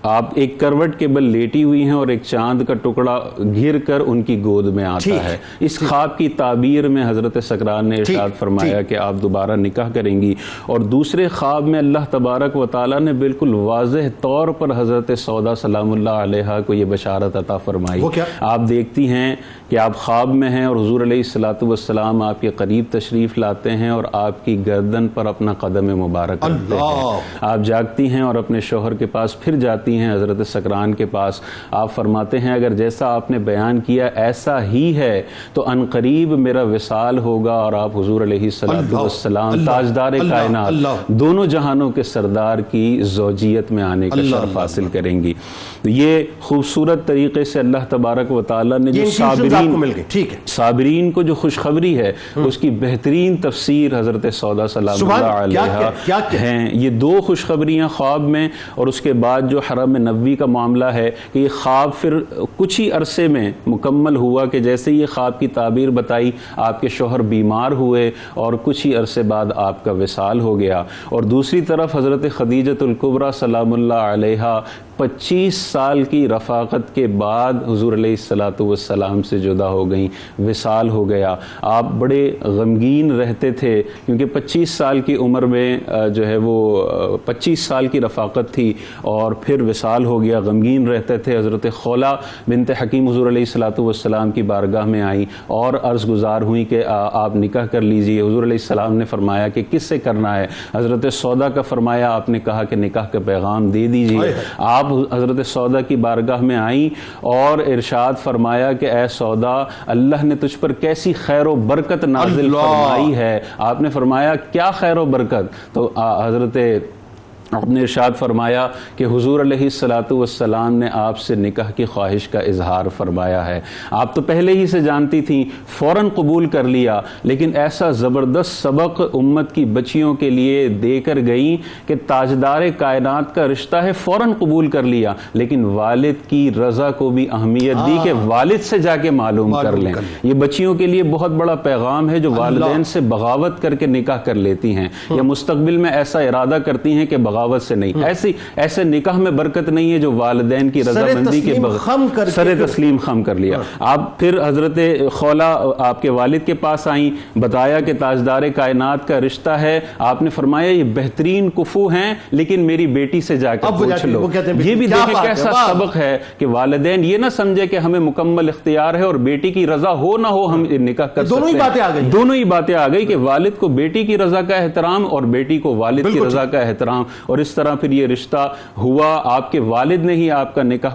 آپ ایک کروٹ کے بل لیٹی ہوئی ہیں اور ایک چاند کا ٹکڑا گر کر ان کی گود میں آتا ہے۔ اس خواب کی تعبیر میں حضرت سکران نے ارشاد فرمایا کہ آپ دوبارہ نکاح کریں گی۔ اور دوسرے خواب میں اللہ تبارک و تعالیٰ نے بالکل واضح طور پر حضرت سودا سلام اللہ علیہا کو یہ بشارت عطا فرمائی۔ آپ دیکھتی ہیں کہ آپ خواب میں ہیں اور حضور علیہ الصلوۃ والسلام آپ کے قریب تشریف لاتے ہیں اور آپ کی گردن پر اپنا قدم مبارک رکھتے ہیں۔ آپ جاگتی ہیں اور اپنے شوہر کے پاس پھر جاتی ہیں حضرت سکران کے پاس، آپ فرماتے ہیں اگر جیسا آپ نے بیان کیا ایسا ہی ہے تو عنقریب میرا وصال ہوگا اور آپ حضور علیہ الصلوۃ والسلام تاجدار کائنات دونوں جہانوں کے سردار کی زوجیت میں آنے کا شرف حاصل کریں گی۔ تو یہ خوبصورت طریقے سے اللہ تبارک و تعالیٰ نے جو صابرین کو جو خوشخبری ہے اس کی بہترین تفسیر حضرت سودا سلام اللہ علیہ ہیں۔ یہ 2 خوشخبریاں خواب میں، اور اس کے بعد جو حرم نبوی کا معاملہ ہے کہ یہ خواب پھر کچھ ہی عرصے میں مکمل ہوا کہ جیسے یہ خواب کی تعبیر بتائی آپ کے شوہر بیمار ہوئے اور کچھ ہی عرصے بعد آپ کا وصال ہو گیا۔ اور دوسری طرف حضرت خدیجۃ الکبریٰ سلام اللہ علیہا 25 سال کی رفاقت کے بعد حضور علیہ الصلوۃ والسلام سے جدا ہو گئیں، وصال ہو گیا۔ آپ بڑے غمگین رہتے تھے کیونکہ 25 سال کی عمر میں جو ہے وہ 25 سال کی رفاقت تھی اور پھر وصال ہو گیا، غمگین رہتے تھے۔ حضرت خولہ بنت حکیم حضور علیہ الصلوۃ والسلام کی بارگاہ میں آئیں اور عرض گزار ہوئیں کہ آپ نکاح کر لیجئے۔ حضور علیہ السلام نے فرمایا کہ کس سے کرنا ہے؟ حضرت سودا کا فرمایا، آپ نے کہا کہ نکاح کا پیغام دے دیجئے۔ آپ حضرت سودا کی بارگاہ میں آئیں اور ارشاد فرمایا کہ اے سودا اللہ نے تجھ پر کیسی خیر و برکت نازل فرمائی ہے۔ آپ نے فرمایا کیا خیر و برکت؟ تو حضرت آپ نے ارشاد فرمایا کہ حضور علیہ الصلوۃ والسلام نے آپ سے نکاح کی خواہش کا اظہار فرمایا ہے۔ آپ تو پہلے ہی سے جانتی تھیں، فوراً قبول کر لیا، لیکن ایسا زبردست سبق امت کی بچیوں کے لیے دے کر گئیں کہ تاجدار کائنات کا رشتہ ہے، فوراً قبول کر لیا، لیکن والد کی رضا کو بھی اہمیت دی کہ والد سے جا کے معلوم کر لیں۔ یہ بچیوں کے لیے بہت بڑا پیغام ہے جو والدین سے بغاوت کر کے نکاح کر لیتی ہیں یا مستقبل میں ایسا ارادہ کرتی ہیں کہ بغاوت سے نہیں. ایسے نکاح میں برکت نہیں ہے جو والدین کی رضامندی کے بغیر سر تسلیم خم کر لیا. آپ پھر حضرت خولا آپ کے والد کے پاس آئیں, بتایا کہ تاجدار کائنات کا رشتہ ہے. آپ نے فرمایا یہ بہترین کفو ہیں لیکن میری بیٹی سے جا کر پوچھ لو. یہ بھی دیکھیں کیسا سبق ہے کہ والدین یہ نہ سمجھے کہ ہمیں مکمل اختیار ہے اور بیٹی کی رضا ہو نہ ہو ہم نکاح کر سکتے ہیں. دونوں ہی باتیں آ گئی کہ والد کو بیٹی کی رضا کا احترام اور بیٹی کو والد کی رضا کا احترام, اور اس طرح پھر یہ رشتہ ہوا. آپ کے والد نے ہی آپ کا نکاح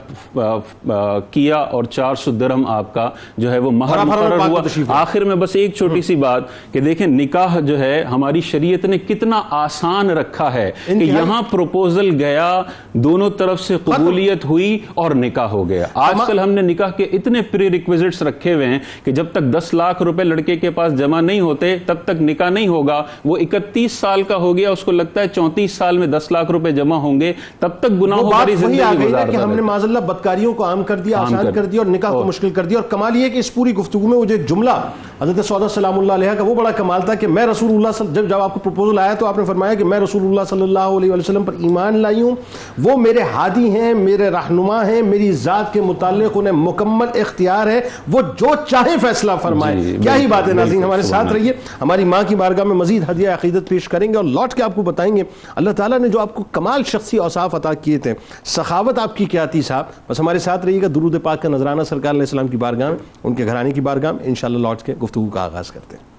کیا اور 400 درہم آپ کا جو ہے وہ مہر مقرر ہوا. آخر میں بس ایک چھوٹی سی بات کہ دیکھیں نکاح جو ہے ہماری شریعت نے کتنا آسان رکھا ہے کہ یہاں پروپوزل گیا, دونوں طرف سے قبولیت ہوئی اور نکاح ہو گیا. آج کل ہم نے نکاح کے اتنے پری ریکویزٹس رکھے ہوئے ہیں کہ جب تک 10 لاکھ روپے لڑکے کے پاس جمع نہیں ہوتے تب تک نکاح نہیں ہوگا. وہ 31 سال کا ہو گیا, اس کو لگتا ہے 34 سال میں 10 لاکھ روپے جمع ہوں گے, تب تک گناہوں بھری زندگی گزارتا ہے. ہم نے معاذ اللہ بدکاریوں کو عام کر دیا, آسان کر دیا اور نکاح کو مشکل کر دیا. اور کمال یہ کہ اس پوری گفتگو میں وہ جو جملہ حضرت سودا سلام اللہ علیہ کا وہ بڑا کمال تھا کہ میں رسول اللہ جب آپ کو پروپوزل آیا تو آپ نے فرمایا کہ میں رسول اللہ صلی اللہ علیہ وسلم پر ایمان لائی ہوں, وہ میرے ہادی ہیں, میرے رہنما ہیں, میری ذات کے متعلق انہیں مکمل اختیار ہے, وہ جو چاہے فیصلہ فرمائے. کیا ہی بات ہے ناظرین, ہمارے ساتھ رہیے. ہماری ماں کی بارگاہ میں مزید ہدیہ عقیدت پیش کریں گے اور لوٹ کے آپ کو بتائیں گے اللہ تعالیٰ نے جو آپ کو کمال شخصی اوصاف عطا کیے تھے, سخاوت آپ کی کیا تھی صاحب. بس ہمارے ساتھ رہیے گا. درود پاک کا نذرانہ سرکار علیہ السلام کی بارگاہ میں, ان کے گھرانے کی بارگاہ میں انشاءاللہ لوٹ کے گفتگو کا آغاز کرتے ہیں.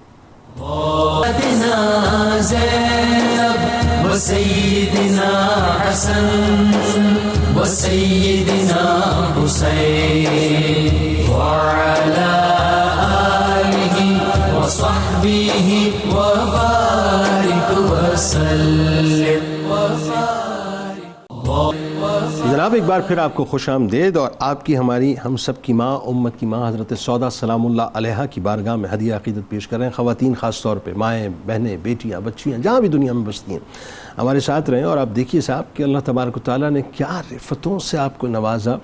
زینب و سیدنا حسن و سیدنا حسین وعلی آلہ و صحبہ و بارک وسلم. جناب ایک بار پھر آپ کو خوش آمدید, اور آپ کی ہماری ہم سب کی ماں, امت کی ماں حضرت سودا سلام اللہ علیہ کی بارگاہ میں ہدیہ عقیدت پیش کر رہے ہیں. خواتین خاص طور پہ, مائیں, بہنیں, بیٹیاں, بچیاں جہاں بھی دنیا میں بستی ہیں, ہمارے ساتھ رہیں. اور آپ دیکھیے صاحب کہ اللہ تبارک و تعالیٰ نے کیا رفتوں سے آپ کو نوازا.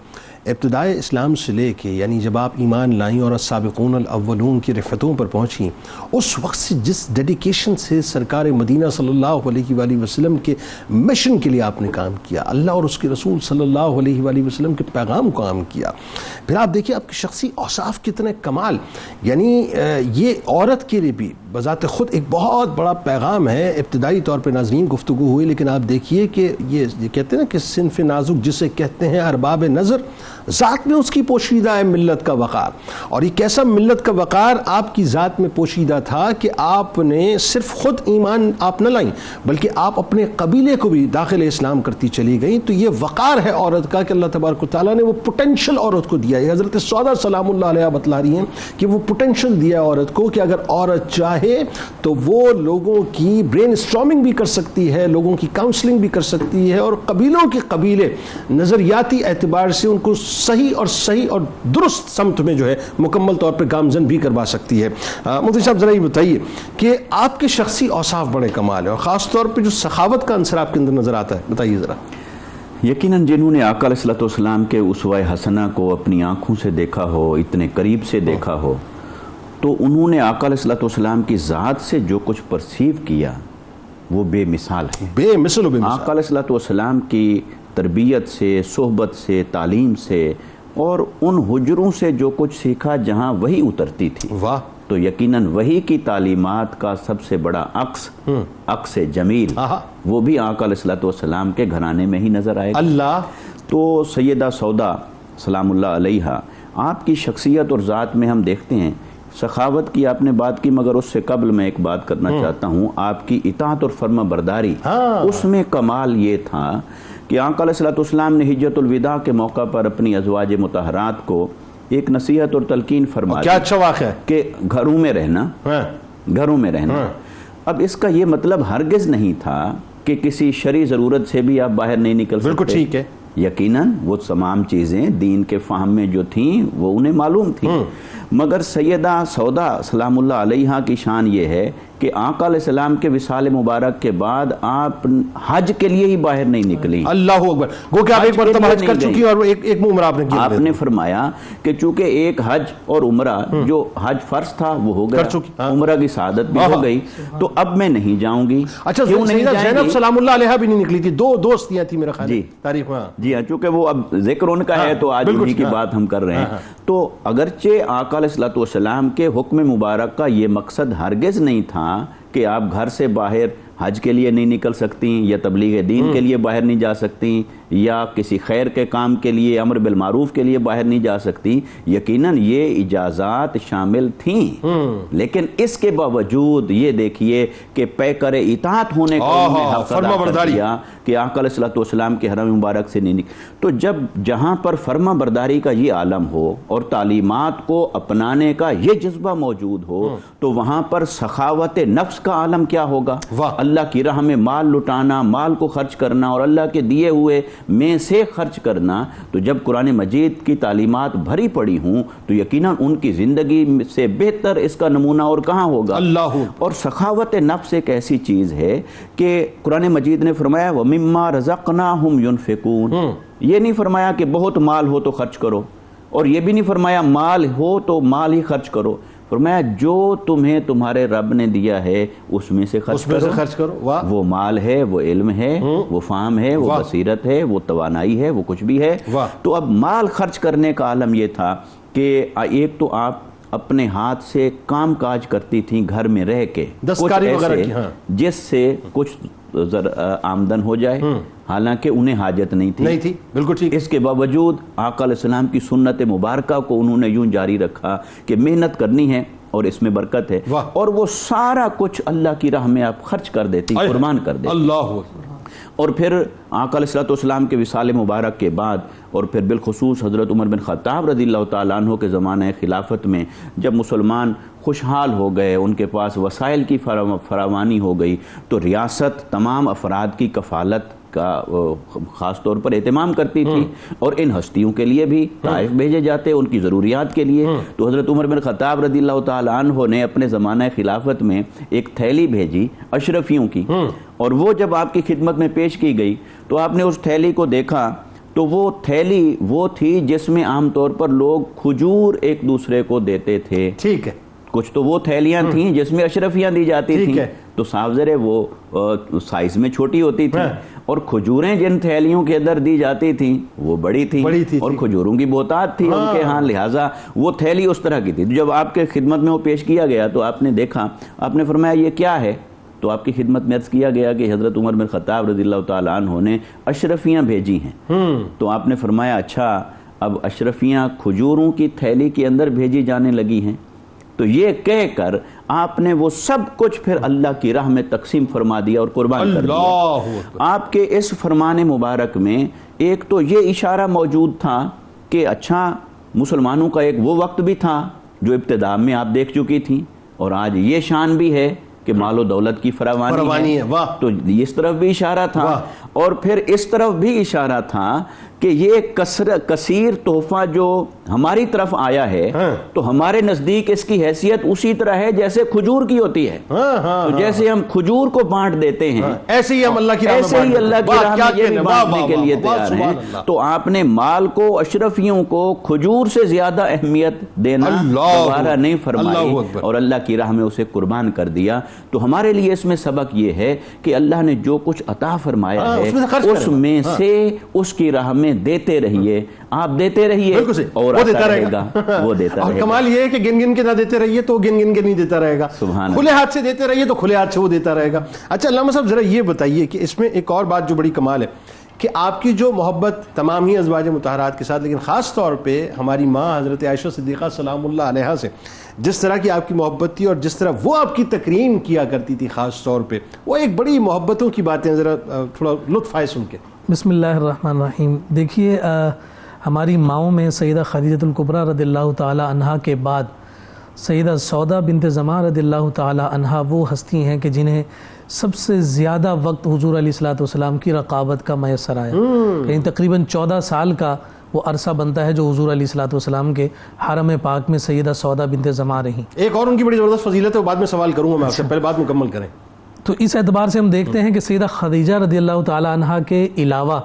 ابتدائے اسلام سے لے کے, یعنی جب آپ ایمان لائیں اور السابقون الاولون کی رفتوں پر پہنچیں, اس وقت سے جس ڈیڈیکیشن سے سرکار مدینہ صلی اللہ علیہ وآلہ وسلم کے مشن کے لیے آپ نے کام کیا, اللہ اور اس کے رسول صلی اللہ علیہ وآلہ وسلم کے پیغام کو عام کیا. پھر آپ دیکھیے آپ کے شخصی اوصاف کتنے کمال. یعنی یہ عورت کے لیے بھی بذات خود ایک بہت بڑا پیغام ہے. ابتدائی طور پہ ناظرین گفتگو ہوئی, لیکن آپ دیکھیے کہ یہ کہتے ہیں نا کہ صنف نازک جسے کہتے ہیں ارباب نظر, ذات میں اس کی پوشیدہ ہے ملت کا وقار. اور یہ کیسا ملت کا وقار آپ کی ذات میں پوشیدہ تھا کہ آپ نے صرف خود ایمان آپ نہ لائیں بلکہ آپ اپنے قبیلے کو بھی داخل اسلام کرتی چلی گئیں. تو یہ وقار ہے عورت کا کہ اللہ تبارک و تعالیٰ نے وہ پوٹینشل عورت کو دیا ہے. حضرت سودا سلام اللہ علیہ بتلا رہی ہیں کہ وہ پوٹینشل دیا عورت کو کہ اگر عورت چاہے تو وہ لوگوں کی برین اسٹارمنگ بھی کر سکتی ہے, لوگوں کی کاؤنسلنگ بھی کر سکتی ہے, اور قبیلوں کے قبیلے نظریاتی اعتبار سے ان کو صحیح اور درست سمت میں جو ہے مکمل طور پہ گامزن بھی کروا سکتی ہے. مفتی صاحب ذرا یہ بتائیے کہ آپ کے شخصی اوصاف بڑے کمال ہیں, اور خاص طور پہ جو سخاوت کا عنصر آپ کے اندر نظر آتا ہے, بتائیے ذرا. یقیناً جنہوں نے آقا علیہ السلام کے اسوہ حسنہ کو اپنی آنکھوں سے دیکھا ہو, اتنے قریب سے دیکھا ہو, تو انہوں نے آقا علیہ السلام کی ذات سے جو کچھ پرسیو کیا وہ بے مثال ہے. بے مثل و بے مثال. آقا علیہ السلام کی تربیت سے, صحبت سے, تعلیم سے اور ان حجروں سے جو کچھ سیکھا جہاں وہی اترتی تھی. واہ. تو یقیناً وہی کی تعلیمات کا سب سے بڑا عکس جمیل وہ بھی آقا علیہ السلام کے گھرانے میں ہی نظر آئے گا. اللہ. تو سیدہ سودا سلام اللہ علیہا آپ کی شخصیت اور ذات میں ہم دیکھتے ہیں, سخاوت کی آپ نے بات کی, مگر اس سے قبل میں ایک بات کرنا چاہتا ہوں. آپ کی اطاعت اور فرما برداری, اس میں کمال یہ تھا کہ آقا علیہ السلام نے حجۃ الوداع کے موقع پر اپنی ازواج مطہرات کو ایک نصیحت اور تلقین فرما کیا اچھا واقعہ ہے کہ گھروں میں رہنا. اب اس کا یہ مطلب ہرگز نہیں تھا کہ کسی شرعی ضرورت سے بھی آپ باہر نہیں نکل سکتے. بالکل ٹھیک ہے. یقیناً وہ تمام چیزیں دین کے فہم میں جو تھیں وہ انہیں معلوم تھیں، مگر سیدہ سودا سلام اللہ علیہا کی شان یہ ہے کہ آقا علیہ السلام کے وصال مبارک کے بعد آپ حج کے لیے ہی باہر نہیں نکلی۔ اللہ اکبر، گو کہ آپ ایک مرتبہ حج کر چکی اور ایک عمرہ آپ نے کیا۔ آپ نے فرمایا کہ چونکہ ایک حج اور عمرہ، جو حج فرض تھا وہ ہو گیا، عمرہ کی سعادت بھی ہو گئی، تو اب میں نہیں جاؤں گی۔ اچھا، زینب سلام اللہ علیہا بھی نہیں نکلی تھی، دو دوستیاں تھیں میرا خیال ہے تاریخ میں۔ جی ہاں، چونکہ وہ اب ذکر ان کا ہے تو آج انہی کی بات ہم کر رہے ہیں۔ تو اگرچہ آقا علیہ السلام کے حکم مبارک کا یہ مقصد ہرگز نہیں تھا کہ آپ گھر سے باہر حج کے لیے نہیں نکل سکتی، یا تبلیغ دین کے لیے باہر نہیں جا سکتی، یا کسی خیر کے کام کے لیے، امر بالمعروف کے لیے باہر نہیں جا سکتی۔ یقیناً یہ اجازات شامل تھیں، لیکن اس کے باوجود یہ دیکھیے کہ پیکر اطاعت ہونے کا فرما برداری کہ آقا علیہ السلام کے حرم مبارک سے نہیں نکل۔ تو جہاں پر فرما برداری کا یہ عالم ہو اور تعلیمات کو اپنانے کا یہ جذبہ موجود ہو، تو وہاں پر سخاوت نفس کا عالم کیا ہوگا؟ اللہ کی راہ میں مال لٹانا، مال کو خرچ کرنا اور اللہ کے دیے ہوئے میں سے خرچ کرنا۔ تو جب قرآن مجید کی تعلیمات بھری پڑی ہوں تو یقیناً ان کی زندگی سے بہتر اس کا نمونہ اور کہاں ہوگا؟ اللہ۔ اور سخاوت نفس ایک ایسی چیز ہے کہ قرآن مجید نے فرمایا وَمِمَّا رَزَقْنَاهُمْ يُنْفِقُونَ، یہ نہیں فرمایا کہ بہت مال ہو تو خرچ کرو، اور یہ بھی نہیں فرمایا مال ہو تو مال ہی خرچ کرو، فرمایا جو تمہیں تمہارے رب نے دیا ہے اس میں سے خرچ کرو۔ وہ مال ہے، وہ علم ہے، وہ فہم ہے، وہ بصیرت ہے، وہ توانائی ہے، وہ کچھ بھی ہے۔ تو اب مال خرچ کرنے کا عالم یہ تھا کہ ایک تو آپ اپنے ہاتھ سے کام کاج کرتی تھیں گھر میں رہ کے، دستکاری وغیرہ کی، جس سے کچھ آمدن ہو جائے، حالانکہ انہیں حاجت نہیں تھی۔ بالکل ٹھیک۔ اس کے باوجود آقا علیہ السلام کی سنت مبارکہ کو انہوں نے یوں جاری رکھا کہ محنت کرنی ہے اور اس میں برکت ہے، اور وہ سارا کچھ اللہ کی راہ میں آپ خرچ کر دیتی، قربان کر دیتی۔ اللہ۔ اور پھر آقا علیہ السلام کے وصال مبارک کے بعد، اور پھر بالخصوص حضرت عمر بن خطاب رضی اللہ تعالیٰ عنہ کے زمانہ خلافت میں جب مسلمان خوشحال ہو گئے، ان کے پاس وسائل کی فراوانی ہو گئی، تو ریاست تمام افراد کی کفالت کا خاص طور پر اہتمام کرتی تھی، اور ان ہستیوں کے لیے بھی طائف بھیجے جاتے ان کی ضروریات کے لیے۔ تو حضرت عمر بن خطاب رضی اللہ تعالیٰ عنہ نے اپنے زمانہ خلافت میں ایک تھیلی بھیجی اشرفیوں کی، اور وہ جب آپ کی خدمت میں پیش کی گئی تو آپ نے اس تھیلی کو دیکھا، تو وہ تھیلی وہ تھی جس میں عام طور پر لوگ کھجور ایک دوسرے کو دیتے تھے۔ ٹھیک ہے۔ کچھ تو وہ تھیلیاں تھیں جس میں اشرفیاں دی جاتی تھیں، تو صاف ظاہر ہے وہ سائز میں چھوٹی ہوتی تھیں، اور کھجوریں جن تھیلیوں کے اندر دی جاتی تھیں وہ بڑی تھیں، اور کھجوروں کی بہتات تھی ان کے ہاں، لہٰذا وہ تھیلی اس طرح کی تھی۔ جب آپ کے خدمت میں وہ پیش کیا گیا تو آپ نے دیکھا، آپ نے فرمایا یہ کیا ہے؟ تو آپ کی خدمت میں عرض کیا گیا کہ حضرت عمر بن خطاب رضی اللہ تعالیٰ عنہ نے اشرفیاں بھیجی ہیں۔ تو آپ نے فرمایا اچھا، اب اشرفیاں کھجوروں کی تھیلی کے اندر بھیجی جانے لگی ہیں؟ تو یہ کہہ کر آپ نے وہ سب کچھ پھر اللہ کی راہ میں تقسیم فرما دیا اور قربان کر دیا۔ آپ کے اس فرمان مبارک میں ایک تو یہ اشارہ موجود تھا کہ اچھا، مسلمانوں کا ایک وہ وقت بھی تھا جو ابتدا میں آپ دیکھ چکی تھیں، اور آج یہ شان بھی ہے کہ مال و دولت کی فراوانی ہے۔ تو اس طرف بھی اشارہ تھا، اور پھر اس طرف بھی اشارہ تھا کہ یہ کثیر تحفہ جو ہماری طرف آیا ہے تو ہمارے نزدیک اس کی حیثیت اسی طرح ہے جیسے کھجور کی ہوتی ہے۔ تو جیسے ہم کھجور کو بانٹ دیتے ہیں، ایسے ہی ہم اللہ کی راہ میں یہ بھی بانٹنے کے لیے تیار ہیں۔ تو آپ نے مال کو، اشرفیوں کو کھجور سے زیادہ اہمیت دینا دوبارہ نہیں فرمائی، اور اللہ کی راہ میں اسے قربان کر دیا۔ تو ہمارے لیے اس میں سبق یہ ہے کہ اللہ نے جو کچھ عطا فرمایا ہے اس میں سے اس کی راہ میں دیتے رہیے، آپ دیتے رہیے، اور وہ دیتا رہے گا، وہ دیتا رہے گا۔ اور کمال یہ ہے کہ گن گن کے نہ دیتے رہیے تو گن گن کے نہیں دیتا رہے گا، کھلے ہاتھ سے دیتے رہیے تو کھلے ہاتھ سے وہ دیتا رہے گا۔ اچھا علامہ صاحب، ذرا یہ بتائیے کہ اس میں ایک اور بات جو بڑی کمال ہے کہ آپ کی جو محبت تمام ہی ازواج مطہرات کے ساتھ، لیکن خاص طور پہ ہماری ماں حضرت عائشہ صدیقہ سلام اللہ علیہا سے جس طرح کی آپ کی محبت تھی، اور جس طرح وہ آپ کی تکریم کیا کرتی تھی خاص طور پہ، وہ ایک بڑی محبتوں کی باتیں، ذرا تھوڑا لطف آئے سن کے۔ بسم اللہ الرحمن الرحیم۔ دیکھیے، ہماری ماؤں میں سیدہ خدیجہ الکبریٰ رضی اللہ تعالی عنہا کے بعد سیدہ سودا بنت زمعہ رضی اللہ تعالی عنہا وہ ہستی ہیں کہ جنہیں سب سے زیادہ وقت حضور علیہ الصلوۃ والسلام کی رقابت کا میسر آیا، یعنی تقریباً 14 سال کا وہ عرصہ بنتا ہے جو حضور علیہ الصلوۃ والسلام کے حرم پاک میں سیدہ سودا بنت زمعہ رہیں۔ ایک اور ان کی بڑی زبردست فضیلت ہے، وہ بعد میں سوال کروں گا میں آپ سے، پہلے بات مکمل کریں۔ تو اس اعتبار سے ہم دیکھتے ہیں کہ سیدہ خدیجہ رضی اللہ تعالی عنہا کے علاوہ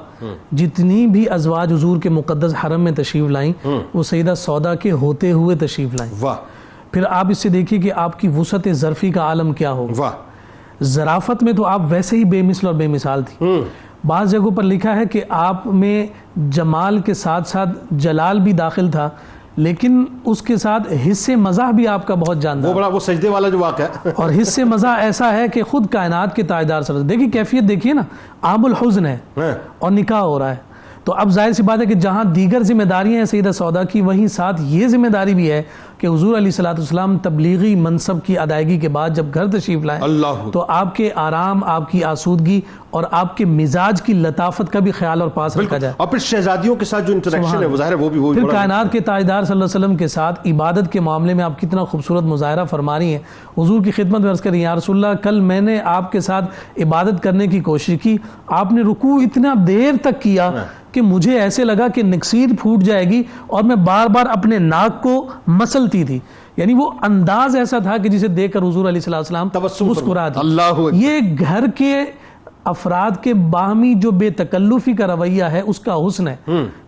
جتنی بھی ازواج حضور کے مقدس حرم میں تشریف لائیں وہ سیدہ سودا کے ہوتے ہوئے تشریف لائیں۔ واہ، پھر آپ اس سے دیکھیے کہ آپ کی وسعت ظرفی کا عالم کیا ہو۔ واہ، ظرافت میں تو آپ ویسے ہی بے مثل اور بے مثال تھی۔ بعض جگہوں پر لکھا ہے کہ آپ میں جمال کے ساتھ ساتھ جلال بھی داخل تھا، لیکن اس کے ساتھ حص مزاح بھی آپ کا بہت جاندار، وہ سجدے والا جو واقعہ ہے، اور حص مزاح ایسا ہے کہ خود کائنات کے تاجدار سر دیکھیے کیفیت دیکھیے نا، عام الحزن ہے اور نکاح ہو رہا ہے۔ تو اب ظاہر سی بات ہے کہ جہاں دیگر ذمہ داریاں ہیں سیدہ سودا کی، وہیں ساتھ یہ ذمہ داری بھی ہے کہ حضور علیہ الصلوۃ والسلام تبلیغی منصب کی ادائیگی کے بعد جب گھر تشریف لائیں تو آپ کے آرام، آپ کی آسودگی اور آپ کے مزاج کی لطافت کا بھی خیال اور پاس رکھا جائے، اور پھر شہزادیوں کے ساتھ جو انٹریکشن ہے وہ ظاہر ہے وہ بھی پھر کائنات کے تاجدار صلی اللہ علیہ وسلم کے ساتھ عبادت کے معاملے میں آپ کتنا خوبصورت مظاہرہ فرما رہی ہیں۔ حضور کی خدمت میں عرض کریں یا رسول اللہ کل میں نے آپ کے ساتھ عبادت کرنے کی کوشش کی، آپ نے رکوع اتنا دیر تک کیا کہ مجھے ایسے لگا کہ نکسیر پھوٹ جائے گی اور میں بار بار اپنے ناک کو مسلتی تھی، یعنی وہ انداز ایسا تھا کہ جسے دیکھ کر حضور علیہ السلام مسکرا دی۔ یہ گھر کے افراد کے باہمی جو بے تکلفی کا رویہ ہے اس کا حسن ہے۔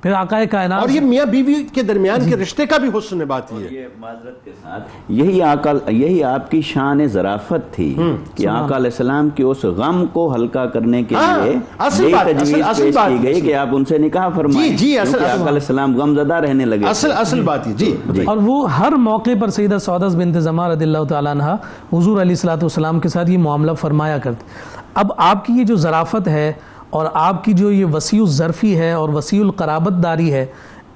پھر آقا کائنات اور یہ میاں بیوی کے درمیان کے رشتے کا بھی حسن ہے، بات یہ ہے معذرت کے ساتھ یہی آپ کی شان ظرافت تھی کہ آقا علیہ السلام کے اس غم کو ہلکا کرنے کے لیے یہ تجویز پیش کی گئی کہ آپ ان سے نکاح فرمائیں، کیونکہ آقا علیہ السلام غم زدہ رہنے لگے۔ اصل بات یہ جی، اور وہ ہر موقع پر سیدہ سودا بنت زمعہ رضی اللہ تعالیٰ عنہا حضور علیہ الصلوۃ والسلام کے ساتھ یہ معاملہ فرمایا کرتے۔ اب آپ کی یہ جو ظرافت ہے اور آپ کی جو یہ وسیع الظرفی ہے اور وسیع القرابت داری ہے،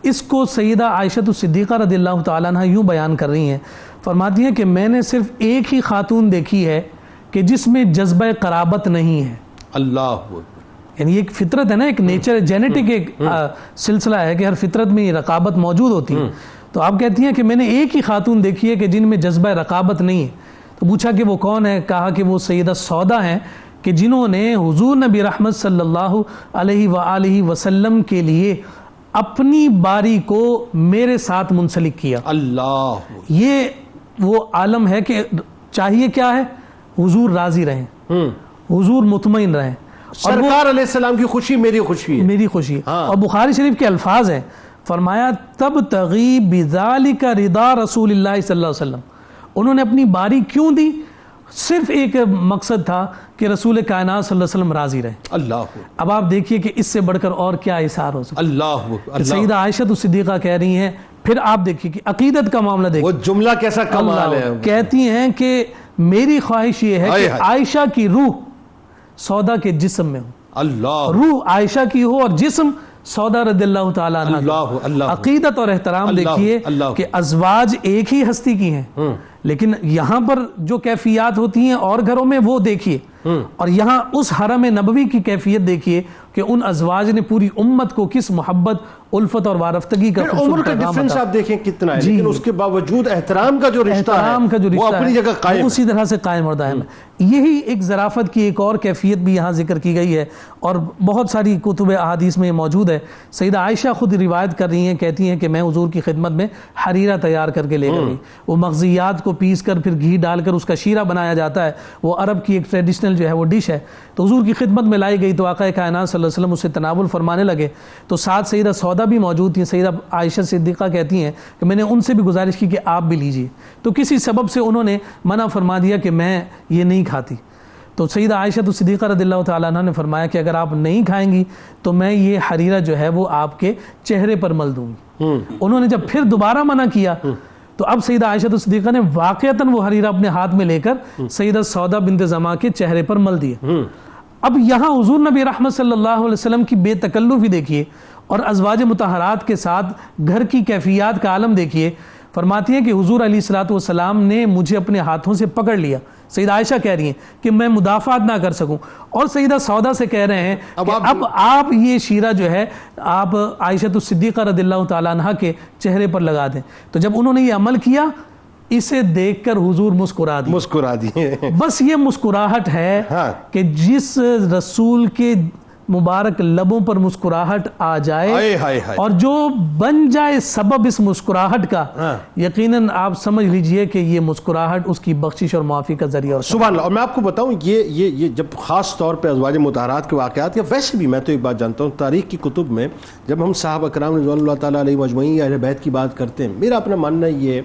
اس کو سیدہ عائشہ الصدیقہ رضی اللہ تعالیٰ عنہ یوں بیان کر رہی ہیں، فرماتی ہیں کہ میں نے صرف ایک ہی خاتون دیکھی ہے کہ جس میں جذبہ قرابت نہیں ہے۔ اللہ، یعنی ایک فطرت ہے نا، ایک نیچر جینیٹک ایک سلسلہ ہے کہ ہر فطرت میں یہ رقابت موجود ہوتی ہے۔ تو آپ کہتی ہیں کہ میں نے ایک ہی خاتون دیکھی ہے کہ جن میں جذبہ رقابت نہیں ہے۔ تو پوچھا کہ وہ کون ہے؟ کہا کہ وہ سیدہ سودا ہیں کہ جنہوں نے حضور نبی رحمت صلی اللہ علیہ وآلہ وسلم کے لیے اپنی باری کو میرے ساتھ منسلک کیا۔ اللہ، یہ وہ عالم ہے کہ چاہیے کیا ہے؟ حضور راضی رہیں، حضور مطمئن رہیں، سرکار علیہ السلام کی خوشی میری خوشی ہے، میری خوشی ہے۔ اور بخاری شریف کے الفاظ ہیں، فرمایا تب تغی بذالک رضا رسول اللہ صلی اللہ علیہ وسلم، انہوں نے اپنی باری کیوں دی؟ صرف ایک مقصد تھا کہ رسول کائنات صلی اللہ علیہ وسلم راضی رہے۔ اللہ، اب آپ دیکھیے کہ اس سے بڑھ کر اور کیا اثار ہو سکتا ہے۔ اللہ، سیدہ عائشہ الصدیقہ کہہ رہی ہیں، پھر آپ دیکھیے کہ عقیدت کا معاملہ دیکھیے، وہ جملہ کیسا کمال ہے، کہتی ہیں کہ میری خواہش یہ ہے کہ عائشہ کی روح سودا کے جسم میں ہو، اللہ، روح عائشہ کی ہو اور جسم سودا رضی اللہ تعالیٰ عنہ۔ عقیدت اور احترام دیکھیے کہ ازواج ایک ہی ہستی کی ہیں، لیکن یہاں پر جو کیفیات ہوتی ہیں اور گھروں میں وہ دیکھیے، اور یہاں اس حرم نبوی کی کیفیت دیکھیے کہ ان ازواج نے پوری امت کو کس محبت، الفت اور وارفتگی کا عمر کا ڈیفرنس آپ دیکھیں کتنا ہے، لیکن اس کے باوجود احترام کا جو رشتہ ہے وہ اپنی جگہ قائم، اسی طرح سے قائم اور دائم ہے۔ یہی ایک ظرافت کی ایک اور کیفیت بھی یہاں ذکر کی گئی ہے، اور بہت ساری کتب احادیث میں موجود ہے۔ سیدہ عائشہ خود روایت کر رہی ہیں، کہتی ہیں کہ میں حضور کی خدمت میں حریرہ تیار کر کے لے کر گئی، وہ مغزیات کو پیس کر پھر گھی ڈال کر اس کا شیرہ بنایا جاتا ہے، وہ عرب کی ایک ٹریڈیشنل جو ہے وہ ڈش ہے، تو حضور کی خدمت میں لائی گئی، تو آقا کائنات صلی اللہ علیہ وسلم اسے تناول فرمانے لگے، تو ساتھ سیدہ سودا بھی موجود تھیں۔ سیدہ عائشہ صدیقہ کہتی ہیں کہ میں نے ان سے بھی گزارش کی کہ آپ بھی لیجئے، تو کسی سبب سے انہوں نے منع فرما دیا کہ میں یہ نہیں کھاتی، تو سیدہ عائشہ صدیقہ رضی اللہ تعالیٰ عنہ نے فرمایا کہ اگر آپ نہیں کھائیں گی تو میں یہ حریرہ جو ہے وہ آپ کے چہرے پر مل دوں گی۔ انہوں نے جب پھر دوبارہ منع کیا تو اب سیدہ عائشہ صدیقہ نے واقعتاً وہ حریرہ اپنے ہاتھ میں لے کر سیدہ سودا بنت زمعہ کے چہرے پر مل دیا۔ اب یہاں حضور نبی رحمت صلی اللہ علیہ وسلم کی بے تکلفی دیکھیے اور ازواج مطہرات کے ساتھ گھر کی کیفیات کا عالم دیکھیے۔ فرماتی ہیں کہ حضور علیہ الصلوۃ والسلام نے مجھے اپنے ہاتھوں سے پکڑ لیا، سیدہ عائشہ کہہ رہی ہیں کہ میں مدافعات نہ کر سکوں، اور سیدہ سودا سے کہہ رہے ہیں کہ اب آپ یہ شیرہ جو ہے آپ عائشہ الصدیقہ رضی اللہ تعالیٰ عنہ کے چہرے پر لگا دیں۔ تو جب انہوں نے یہ عمل کیا اسے دیکھ کر حضور مسکرا دیے بس یہ مسکراہٹ ہے کہ جس رسول کے مبارک لبوں پر مسکراہٹ آ جائے اور جو بن جائے سبب اس مسکراہٹ کا، یقیناً آپ سمجھ لیجئے کہ یہ مسکراہٹ اس کی بخشش اور معافی کا ذریعہ اور سبحان اللہ۔ اور میں آپ کو بتاؤں یہ جب خاص طور پہ ازواج مطہرات کے واقعات، یا ویسے بھی میں تو ایک بات جانتا ہوں تاریخ کی کتب میں جب ہم صحابہ کرام رضوان اللہ تعالیٰ علیہ مجمعین یا اہل بیت کی بات کرتے ہیں، میرا اپنا ماننا یہ ہے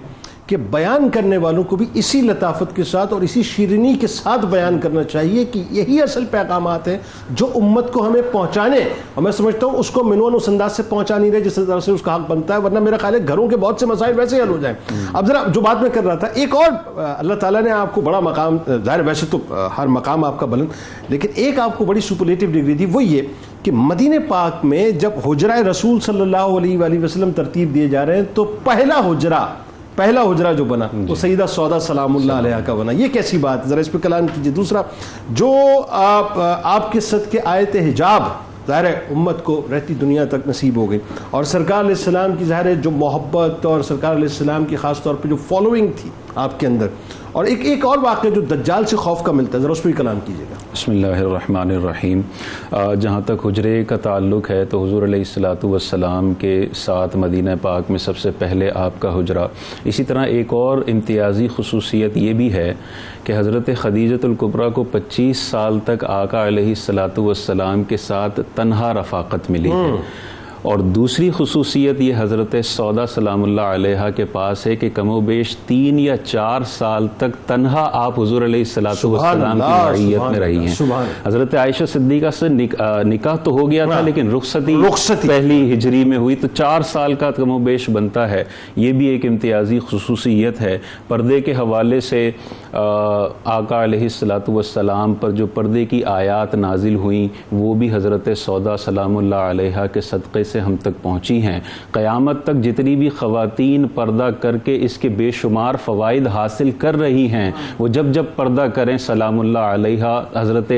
کہ بیان کرنے والوں کو بھی اسی لطافت کے ساتھ اور اسی شیرینی کے ساتھ بیان کرنا چاہیے کہ یہی اصل پیغامات ہیں جو امت کو ہمیں پہنچانے، اور میں سمجھتا ہوں اس کو منوان اس انداز سے پہنچا نہیں رہے جس طرح سے اس کا حق بنتا ہے، ورنہ میرا خیال ہے گھروں کے بہت سے مسائل ویسے حل ہو جائیں۔ اب ذرا جو بات میں کر رہا تھا، ایک اور اللہ تعالیٰ نے آپ کو بڑا مقام، ظاہر ویسے تو ہر مقام آپ کا بلند، لیکن ایک آپ کو بڑی سپرلیٹو ڈگری دی، وہ یہ کہ مدینہ پاک میں جب حجرہ رسول صلی اللہ علیہ وآلہ وسلم ترتیب دیے جا رہے ہیں تو پہلا حجرہ جو بنا وہ سیدہ سودا سلام اللہ علیہ کا بنا۔ یہ کیسی بات، ذرا اس پہ کلام کیجئے۔ دوسرا، جو آپ کے صدقے آیت حجاب ظاہر ہے امت کو رہتی دنیا تک نصیب ہو گئی، اور سرکار علیہ السلام کی ظاہر ہے جو محبت اور سرکار علیہ السلام کی خاص طور پہ جو فالوئنگ تھی آپ کے اندر، اور ایک اور واقعہ جو دجال سے خوف کا ملتا ہے، ذرا اس پہ کلام کیجیے گا۔ بسم اللہ الرحمن الرحیم۔ جہاں تک حجرے کا تعلق ہے تو حضور علیہ السلام کے ساتھ مدینہ پاک میں سب سے پہلے آپ کا حجرہ۔ اسی طرح ایک اور امتیازی خصوصیت یہ بھی ہے کہ حضرت خدیجۃ الکبریٰ کو 25 سال تک آقا علیہ السلام کے ساتھ تنہا رفاقت ملی ہے، اور دوسری خصوصیت یہ حضرت سودا سلام اللہ علیہ کے پاس ہے کہ کم و بیش 3 یا 4 سال تک تنہا آپ حضور علیہ السلام کی رعیت میں رہی ہیں۔ حضرت عائشہ صدیقہ سے نکاح تو ہو گیا تھا لیکن رخصتی پہلی ہجری میں ہوئی، تو 4 سال کا کم و بیش بنتا ہے۔ یہ بھی ایک امتیازی خصوصیت ہے۔ پردے کے حوالے سے آقا علیہ السلام پر جو پردے کی آیات نازل ہوئیں وہ بھی حضرت سودا سلام اللہ علیہ کے صدقے سے ہم تک پہنچی ہیں۔ قیامت تک جتنی بھی خواتین پردہ کر کے اس کے بے شمار فوائد حاصل کر رہی ہیں، وہ جب پردہ کریں سلام اللہ علیہ، حضرت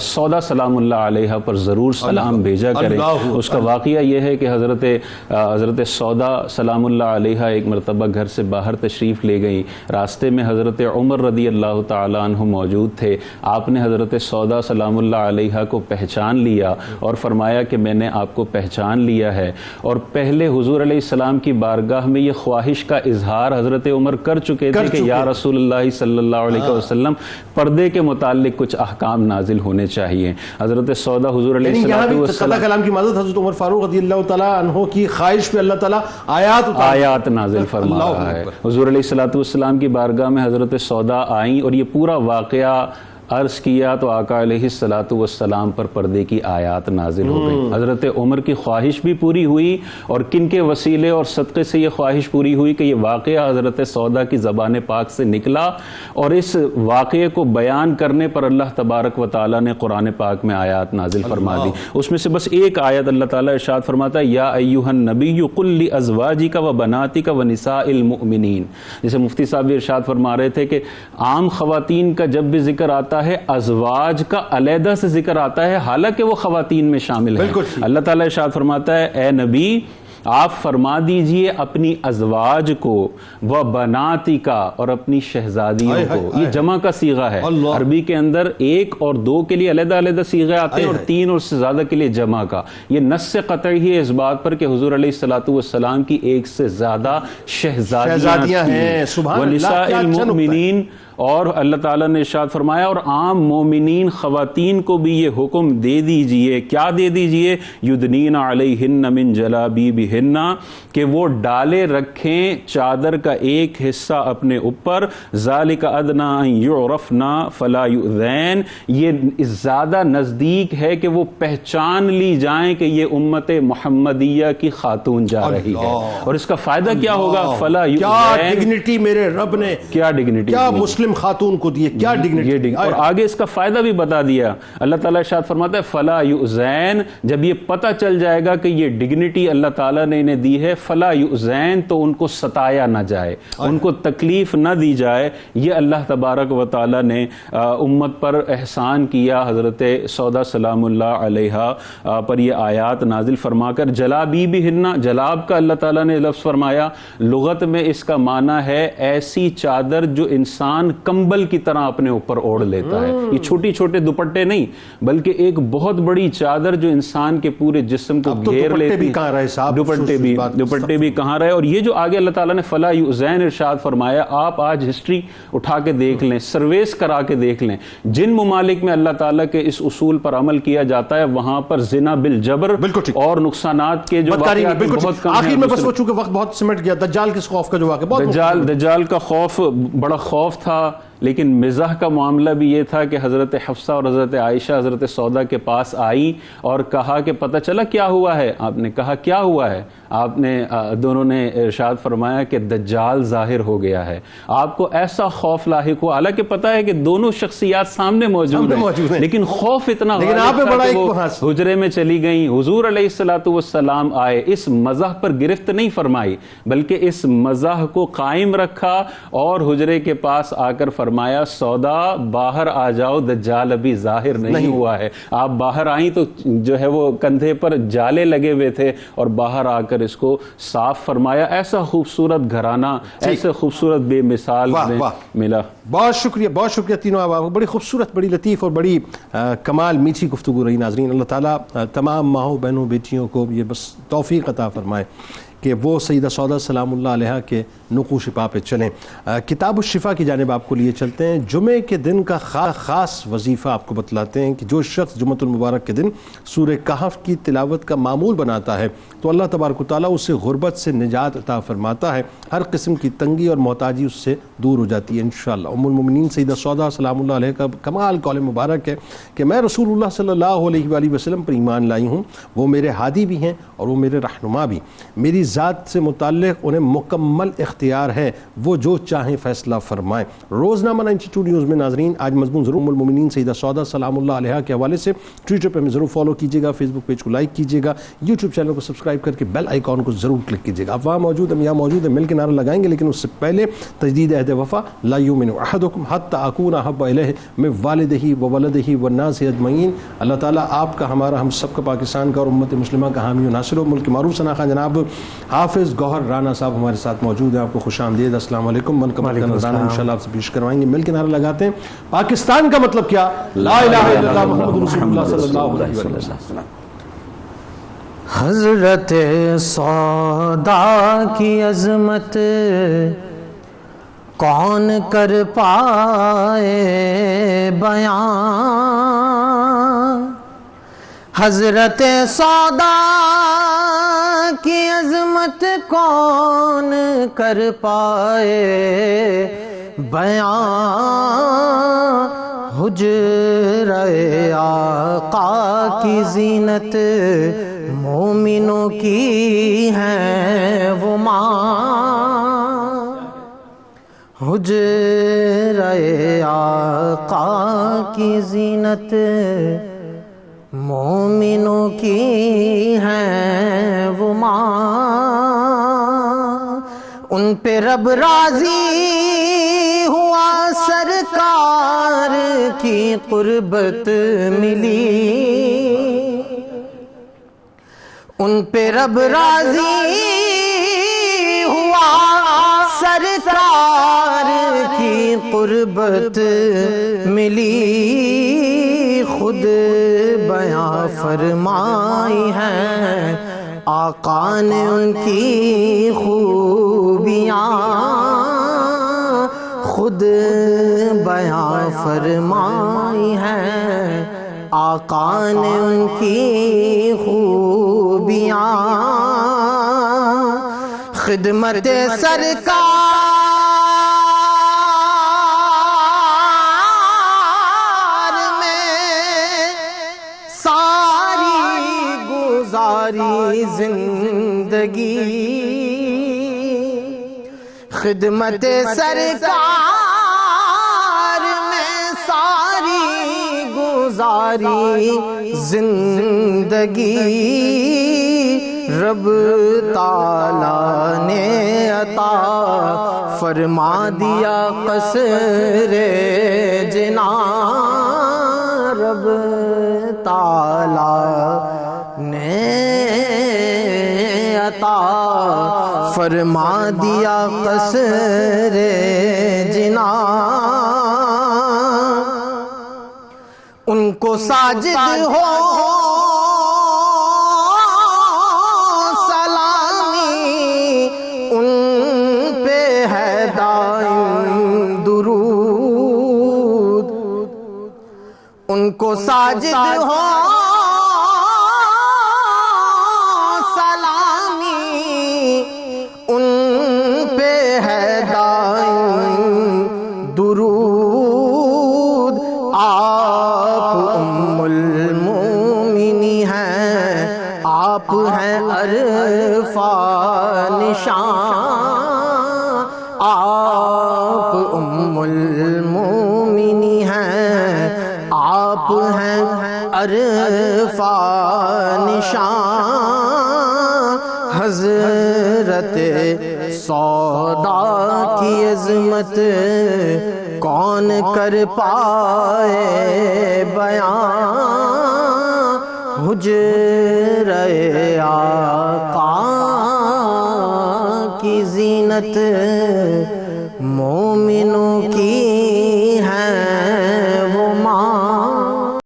سودا سلام اللہ علیہ پر ضرور سلام بھیجا کریں۔ اس کا واقعہ یہ ہے کہ حضرت سودا سلام اللہ علیہ ایک مرتبہ گھر سے باہر تشریف لے گئیں، راستے میں حضرت عمر رضی اللہ تعالیٰ عنہ موجود تھے۔ آپ نے حضرت سودا سلام اللہ علیہ کو پہچان لیا اور فرمایا کہ میں نے آپ کو پہچان لیا ہے، اور پہلے حضور علیہ السلام کی بارگاہ میں یہ خواہش کا اظہار حضرت عمر کر چکے تھے کہ یا رسول اللہ صلی اللہ علیہ وسلم پردے کے متعلق کچھ احکام نازل ہونے چاہیے۔ حضرت سودا حضور علیہ السلام کلام کی مدد حضرت عمر فاروق رضی اللہ تعالیٰ عنہ کی خواہش پہ اللہ تعالیٰ آیات نازل فرما رہا ہے۔ حضور علیہ السلام کی بارگاہ میں حضرت سودا آئیں اور یہ پورا واقعہ عرض کیا تو آقا علیہ السلام پر پردے کی آیات نازل ہو گئی۔ حضرت عمر کی خواہش بھی پوری ہوئی، اور کن کے وسیلے اور صدقے سے یہ خواہش پوری ہوئی کہ یہ واقعہ حضرت سودا کی زبان پاک سے نکلا، اور اس واقعے کو بیان کرنے پر اللہ تبارک و تعالیٰ نے قرآن پاک میں آیات نازل فرما دی۔ اس میں سے بس ایک آیت اللہ تعالیٰ ارشاد فرماتا ہے، یا ایھا النبی قل لازواجک و بناتک و نساء المؤمنین۔ جیسے مفتی صاحب بھی ارشاد فرما رہے تھے کہ عام خواتین کا جب بھی ذکر آتا ہے ازواج کا علیحدہ سے ذکر آتا ہے، حالانکہ وہ خواتین میں شامل ہیں۔ اللہ تعالیٰ ارشاد فرماتا ہے، اے نبی آپ فرما دیجئے اپنی ازواج کو، و بناتی کا، اور اپنی شہزادیوں کو۔ یہ جمع کا صیغہ ہے، عربی کے اندر 1 اور 2 کے لیے علیحدہ علیحدہ صیغے آتے ہیں، اور 3 اور اس سے زیادہ کے لیے جمع کا۔ یہ نص سے قطعی ہے اس بات پر کہ حضور علیہ السلام کی 1 سے زیادہ شہزادیاں ہیں۔ ونساء المؤمنین، اور اللہ تعالیٰ نے ارشاد فرمایا اور عام مومنین خواتین کو بھی یہ حکم دے دیجئے، کیا دے دیجئے؟ یدنین علیہن من جلابیبہن، کہ وہ ڈالے رکھیں چادر کا ایک حصہ اپنے اوپر، ذالک ادنی ان یعرفن فلا یؤذین، یہ زیادہ نزدیک ہے کہ وہ پہچان لی جائیں کہ یہ امت محمدیہ کی خاتون جا رہی ہے۔ اور اس کا فائدہ کیا ہوگا؟ فلا یؤذین، کیا ڈگنیٹی میرے رب نے، کیا ڈگنیٹی، کیا مسلم مسلم خاتون کو دیے، کیا ڈگنیٹی. اور آگے اس کا فائدہ بھی بتا دیا. اللہ تعالیٰ ارشاد فرماتا ہے فلا یؤذین، جب یہ پتہ چل جائے گا کہ یہ ڈگنیٹی اللہ تعالیٰ نے انہیں دی ہے، فلا یؤذین، تو ان کو ستایا نہ جائے، ان کو تکلیف نہ دی جائے. یہ اللہ تبارک و تعالیٰ نے امت پر احسان کیا. حضرت سودا سلام اللہ علیہا پر یہ آیات نازل فرما کر جلابی بھی ہننا، جلاب کا اللہ تعالیٰ نے لفظ فرمایا. لغت میں اس کا معنی ہے ایسی چادر جو انسان کمبل کی طرح اپنے اوپر اوڑھ لیتا ہے. یہ چھوٹی چھوٹے دوپٹے نہیں بلکہ ایک بہت بڑی چادر جو انسان کے پورے جسم کو گھیر لیتی ہے. دوپٹے بھی کہاں رہے. اور یہ جو آگے اللہ تعالیٰ نے فلا یؤذین ارشاد فرمایا، آپ آج ہسٹری اٹھا کے دیکھ لیں، سرویس کرا کے دیکھ لیں، جن ممالک میں اللہ تعالیٰ کے اس اصول پر عمل کیا جاتا ہے وہاں پر زنا بالجبر اور نقصانات کے جو واقعات بہت کم ہیں. آخر میں بس وہ چونکہ وقت بہت سمٹ گیا، دجال کس خوف کا جو واقعہ، دجال کا خوف بڑا خوف تھا، لیکن مزاح کا معاملہ بھی یہ تھا کہ حضرت حفصہ اور حضرت عائشہ حضرت سودا کے پاس آئی اور کہا کہ پتہ چلا کیا ہوا ہے. آپ نے کہا کیا ہوا ہے؟ آپ نے دونوں نے ارشاد فرمایا کہ دجال ظاہر ہو گیا ہے. آپ کو ایسا خوف لاحق ہوا، حالانکہ پتہ ہے کہ دونوں شخصیات سامنے موجود ہیں، لیکن خوف اتنا غالب تھا کہ وہ حجرے میں چلی گئیں. حضور علیہ الصلوۃ والسلام آئے، اس مزاح پر گرفت نہیں فرمائی بلکہ اس مزاح کو قائم رکھا اور حجرے کے پاس آ کر فرمایا سودا باہر آ جاؤ، دجال ابھی ظاہر نہیں ہوا ہے. آپ باہر آئیں تو جو ہے وہ کندھے پر جالے لگے ہوئے تھے اور باہر آ کر اس کو صاف فرمایا. ایسا خوبصورت گھرانہ، ایسے خوبصورت بے مثال ملا. بہت شکریہ تینوں. آپ بڑی خوبصورت، بڑی لطیف اور بڑی کمال میٹھی گفتگو رہی. ناظرین، اللہ تعالیٰ تمام ماؤں بہنوں بیٹیوں کو یہ بس توفیق عطا فرمائے کہ وہ سیدہ سودا سلام اللہ علیہ کے نقوش پا پہ چلیں. کتاب الشفا کی جانب آپ کو لیے چلتے ہیں. جمعے کے دن کا خاص وظیفہ آپ کو بتلاتے ہیں کہ جو شخص جمعۃ المبارک کے دن سورہ کہف کی تلاوت کا معمول بناتا ہے تو اللہ تبارک و تعالیٰ اسے غربت سے نجات عطا فرماتا ہے. ہر قسم کی تنگی اور محتاجی اس سے دور ہو جاتی ہے انشاءاللہ. ام المومنین سیدہ سودا سلام اللہ علیہ کا کمال قول مبارک ہے کہ میں رسول اللہ صلی اللہ علیہ وآلہ وسلم پر ایمان لائی ہوں، وہ میرے ہادی بھی ہیں اور وہ میرے رہنما بھی. میری ذات سے متعلق انہیں مکمل اختیار ہے، وہ جو چاہیں فیصلہ فرمائیں. روزنامہ 92 نیوز میں ناظرین آج مضمون ضرور ام المومنین سیدہ سودا سلام اللہ علیہ کے حوالے سے ٹویٹر پہ ہمیں ضرور فالو کیجیے گا، فیس بک پیج کو لائک کیجیے گا، یوٹیوب چینل کو سبسکرائب کر کے بیل آئیکن کو ضرور کلک کیجیے گا. آپ وہاں موجود ہیں، یہاں موجود ہیں، مل کے نعرہ لگائیں گے، لیکن اس سے پہلے تجدید عہد وفا. لا یؤمن احدکم حتی اکون احب الیہ من والدہ وولدہ والناس اجمعین. اللہ تعالیٰ آپ کا، ہمارا، ہم سب کا، پاکستان کا اور امت مسلمہ کا حامی و ناصر ہو. ملک معروف ثنا خان جناب حافظ گوہر رانا صاحب ہمارے ساتھ موجود ہیں. آپ کو خوش آمدید. السلام علیکم. من کا نذرانہ انشاءاللہ آپ سے پیش کروائیں گے. مل کے نعرہ لگاتے ہیں پاکستان کا مطلب کیا؟ لا الہ الا اللہ محمد رسول اللہ صلی اللہ علیہ وسلم. حضرت سودا کی عظمت کون کر پائے بیان، حضرت سودا کی عظمت کون کر پائے بیان. حجرہ آقا کی زینت مومنوں کی ہے وہ ماں، حجرہ آقا کی زینت مومنوں کی ہے وہ ماں. ان پہ رب راضی ہوا، سرکار کی قربت ملی. ان پہ رب راضی ہوا، سرکار کی قربت ملی. خود بیان فرمائی ہے آقا نے ان کی خوبیاں، خود بیان فرمائی ہے آقا نے ان کی خوبیاں. خدمت سرکار میں ساری گزاری زندگی، خدمت سرکار گزاری زندگی رب تعالیٰ نے عطا فرما دیا قصر جناں، رب تعالیٰ نے عطا فرما دیا قصر جناں، ان کو ساجد ہو سلامی، ان پہ ہے دائم درود، ان کو ساجد ہو سلامی، ان پہ ہے دائم درود، آپ ام المومنی ہیں، آپ ہیں عرفان نشان، آپ ام المومنی ہیں، آپ ہیں عرفان نشان، حضرت سودا کی عظمت کون کر پائے بیان، حجرہ آقا کی زینت مومنوں کی